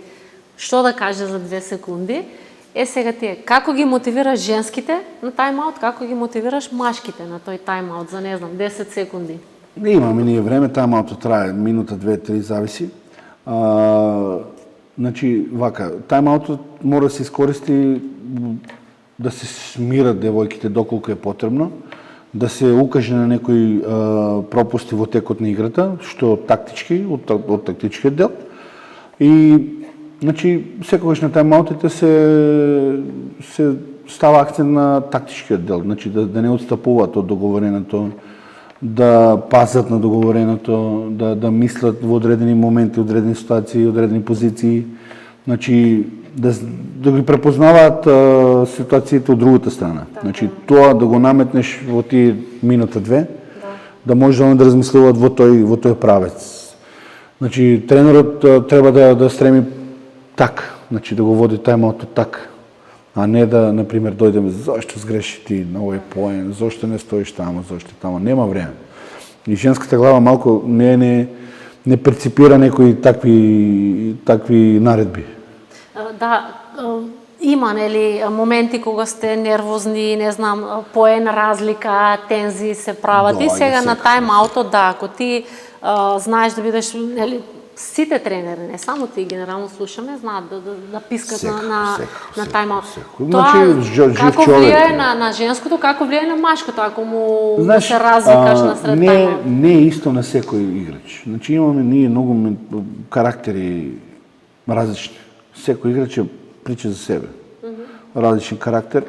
Што да каже за 2 секунди. Сега тие, како ги мотивираш женските на тајм-аут, како ги мотивираш машките на тој тајм-аут за, не знам, 10 секунди? Не имаме ние време, тајм-аутот трае минута, 2-3, зависи. Значи, вака, тајм-аутот мора да се искористи да се смират девојките доколку е потребно, да се укаже на некои пропусти во текот на играта, што тактички, од тактичкиот дел. И значи, секогаш на тајм-аутите се става акцент на тактичкиот дел, значи да не отстапуваат од договореното да пазат на договореното, да мислат во одредени моменти, одредени ситуации, одредени позиции. Значи, да ги препознаваат ситуациите од другата страна. Значи, тоа да го наметнеш во тие минута-две, да може да размислуваат во тој правец. Значи, тренерот треба да стреми така, значи да го води тајмаутот така, а не да, например, дојдеме, зашто сгреши ти на овој поен, зашто не стоиш таму, зашто таму, нема време. И женската глава малку не преципира некои такви наредби. Да, има, нели, моменти кога сте нервозни, не знам, поен разлика, тензии се прават и сега на тајм-аутот, да, ако ти знаеш да бидеш, нели, сите тренери, не само ти, генерално слушаме, знаат да пискат на тајм-аут. Тоа како влијае на женското, како влијае на машкото, ако му се разликаш на сред тајм-аут? Не е исто на секој играч. Значи имаме ние многу карактери различни. Секој играч прича за себе. Различен карактер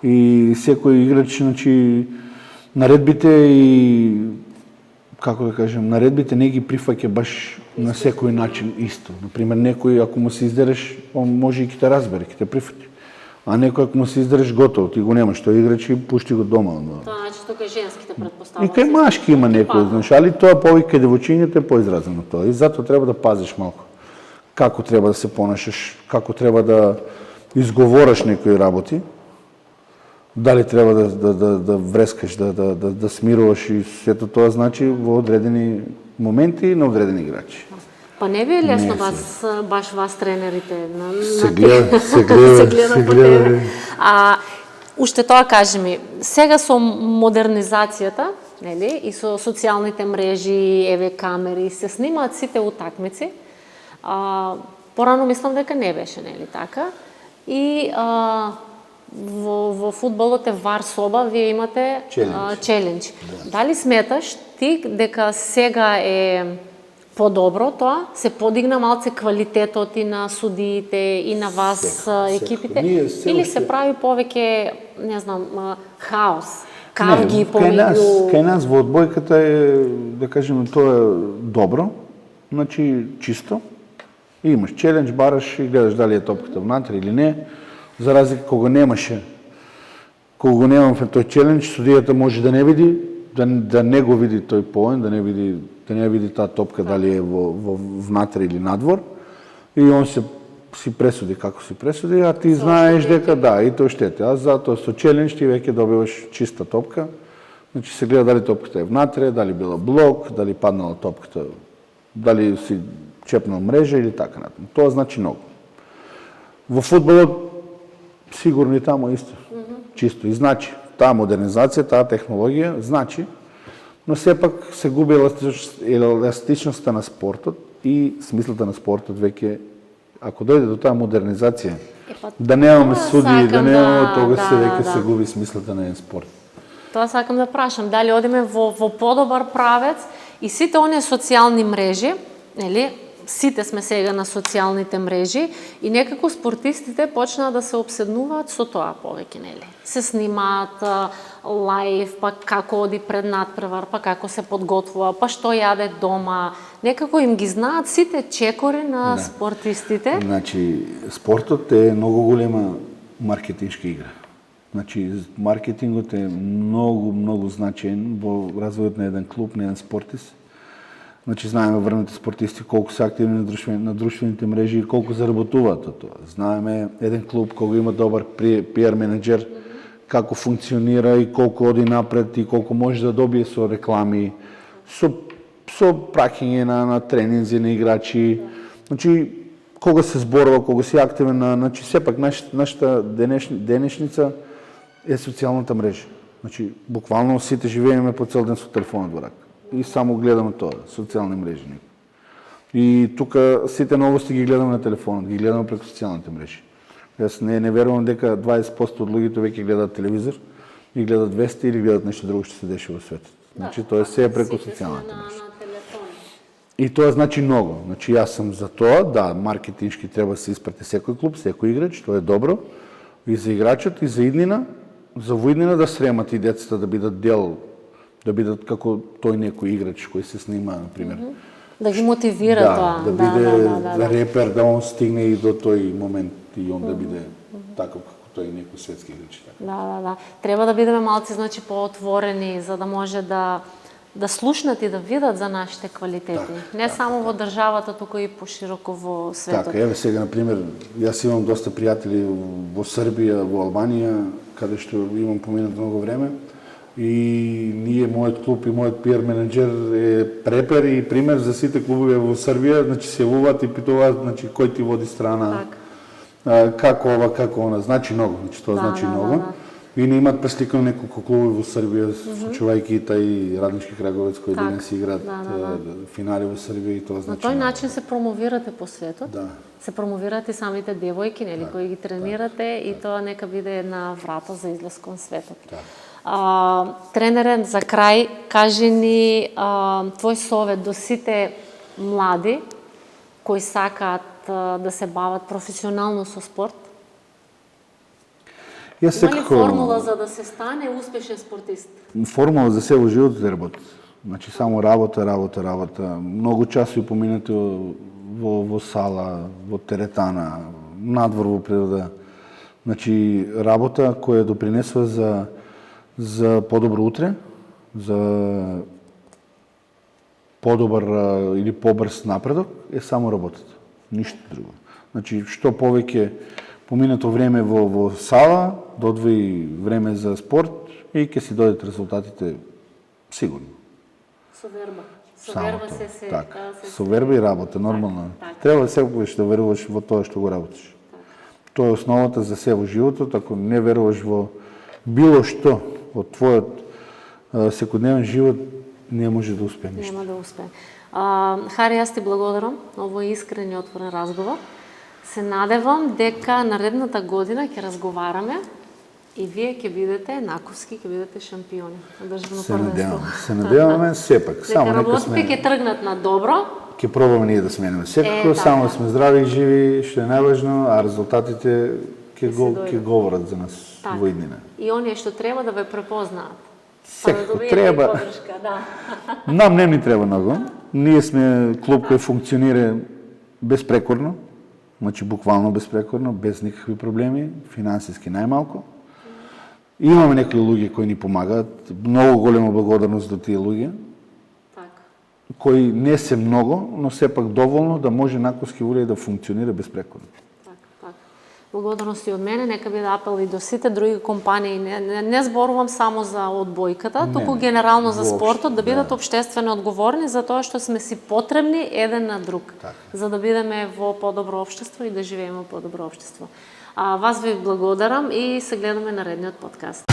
и секој играч, значи, наредбите и како да кажем, наредбите не ги прифаќа баш на секој начин исто. Например, некој ако му се издереш, он може и ќе те разбере, ќе те прифати. А некој ако му се издереш, готово, ти го немаш тој играч и пушти го дома. Тоа значи тука женските претпоставки. И кај машки има некој, знаеш, али тоа повеќе девојчињата е поизразено тоа. И затоа треба да пазиш малку како треба да се понашаш, како треба да изговораш некои работи, дали треба да врескаш, да смируваш и сето тоа, значи во одредени моменти на одредени играчи. Па не ви е лесно баш вас тренерите се гледа по тебе. Уште тоа кажи ми, сега со модернизацијата, нели, и со социјалните мрежи, еве камери, се снимаат сите утакмици. Порано мислам дека не беше, нели така? И во фудбалот е вар соба, вие имате челендж. Дали сметаш ти дека сега е подобро тоа? Се подигна малце квалитетот и на судиите и на вас екипите? Или се прави повеќе, не знам, хаос? Кавги помеѓу... Кај нас во одбојката е, да кажеме, тоа е добро, значи чисто. И имаш челендж, бараш и гледаш дали е топката внатре или не. За разлика кога немаше, кога го немаме тој челендж, судијата може да не види, да не го види тој поен, да не види таа топка дали е во внатре или надвор. И он си пресуди како си пресуди, а ти знаеш дека да, и тој штете. А затоа со челендж ти веќе добиваш чиста топка. Значи се гледа дали топката е внатре, дали била блок, дали паднала топката, дали си чепнал мрежа или така натаму. Тоа значи многу. Во фудбалот сигурно и таму исто. Чисто. И значи, таа модернизација, таа технологија, значи, но сепак се губи еластичноста на спортот и смислата на спортот веќе, ако дојде до таа модернизација, да немаме судии, да немаме тогаш веќе се губи смислата на еден спорт. Тоа сакам да прашам, дали одиме во подобар правец и сите оние социјални мрежи, нели, сите сме сега на социјалните мрежи и некако спортистите почнаа да се обседнуваат со тоа повеќе, нели? Се снимаат лајв, па како оди пред надпревар, па како се подготвува, па што јаде дома. Некако им ги знаат сите чекори на спортистите. Значи, спортот е многу голема маркетиншка игра. Значи, маркетингот е многу значаен во развојот на еден клуб, на еден спортист. Значи, знаеме врвните спортисти колку се активни на друштвените мрежи и колку заработуваат од тоа. Знаеме еден клуб кога има добар PR менеджер, како функционира и колку оди напред и колку може да добие со реклами, со праќање на тренинзи на играчи. Значи, кога се зборува, кога си активен, значи сепак нашата денешница е социјалната мрежа. Значи, буквално сите живееме по цел ден со телефонот во рака. И само гледаме тоа, социјални мрежи. И тука сите новости ги гледаме на телефонот, ги гледаме преку социјалните мрежи. Јас не верувам дека 20% од луѓето веќе гледаат телевизор и гледаат вести или гледаат нешто друго што се дешава во светот. Значи тоа е се преку социјалните мрежи. И тоа значи многу. Значи јас сум за тоа, да, маркетиншки треба да се испрати секој клуб, секој играч, тоа е добро и за играчот и за иднина, за во иднина да сремат и децата да бидат дел да бидат како тој некој играч кој се снима, например. Да ги мотивира тоа. Да биде репер, да он стигне и до тој момент и он да биде таков како тој некој светски играч. Да. Треба да бидеме малци, значи, поотворени, за да може да слушнат и да видат за нашите квалитети. Не само во државата, туку и пошироко во светот. Така, еве сега, например, јас имам доста пријатели во Србија, во Албанија, каде што имам поминато многу време. И ние, мојот клуб и мојот пиар менеджер е препер и пример за сите клубови во Србија, значи се јавуваат и питуваат, значи кој ти води страна, како ова, како она, значи многу, значи тоа значи многу. И не имаат пресликано неколку клубови во Србија, случувајќи и тај Раднички Краговец кој денес играат финали во Србија и тоа значи. На тој начин се промовирате по светот. Да. Се промовирате самите девојки, нели, кои ги тренирате и тоа нека биде една врата за излез кон светот. Тренерен, за крај, кажи ни твој совет до сите млади кои сакаат да се бават професионално со спорт. Има ли формула за да се стане успешен спортист? Формула за се во животот е работа. Значи само работа. Многу часови поминати во сала, во теретана, надвор во природа. Значи работа која допринесува за подобро утре, за подобар или побрз напредок е само работата. Ништо друго. Значи што повеќе поминато време во сала, додвои време за спорт и ќе си дојдат резултатите сигурно. Со верба. Со верба и работа, нормално. Треба секогаш да веруваш во тоа што го работиш. Тоа е основата за се во животот. Ако не веруваш во било што од твојот секојдневен живот, не може да успее ништо. Нема да успее. Хари, јас ти благодарам на овој искрен и отворен разговор. Се надевам дека наредната година ќе разговараме и вие ќе бидете наковски, ќе бидете шампиони на државно првенство. Се надеваме сепак. Дека работите ќе тргнат на добро. Ќе пробаме ние да смениме секако, само да сме здрави и живи, што е најважно, а резултатите ќе говорат за нас во иднина. И оние што треба да ве препознаат. Секако треба. Нам не ни треба многу. Ние сме клуб кој функционира безпрекорно, значи буквално безпрекорно, без никакви проблеми, финансиски најмалку. Имаме некои луѓе кои ни помагаат, многу голема благодарност до тие луѓе, кои не се многу, но сепак доволно да може наковски улей да функционира безпрекорно. Благодарности од мене, нека биде апел и до сите други компании. Не зборувам само за одбојката, туку генерално за спортот, да бидат општествено одговорни за тоа што сме си потребни еден на друг, за да бидеме во подобро општество и да живееме во подобро општество. Вас ви благодарам и се гледаме наредниот подкаст.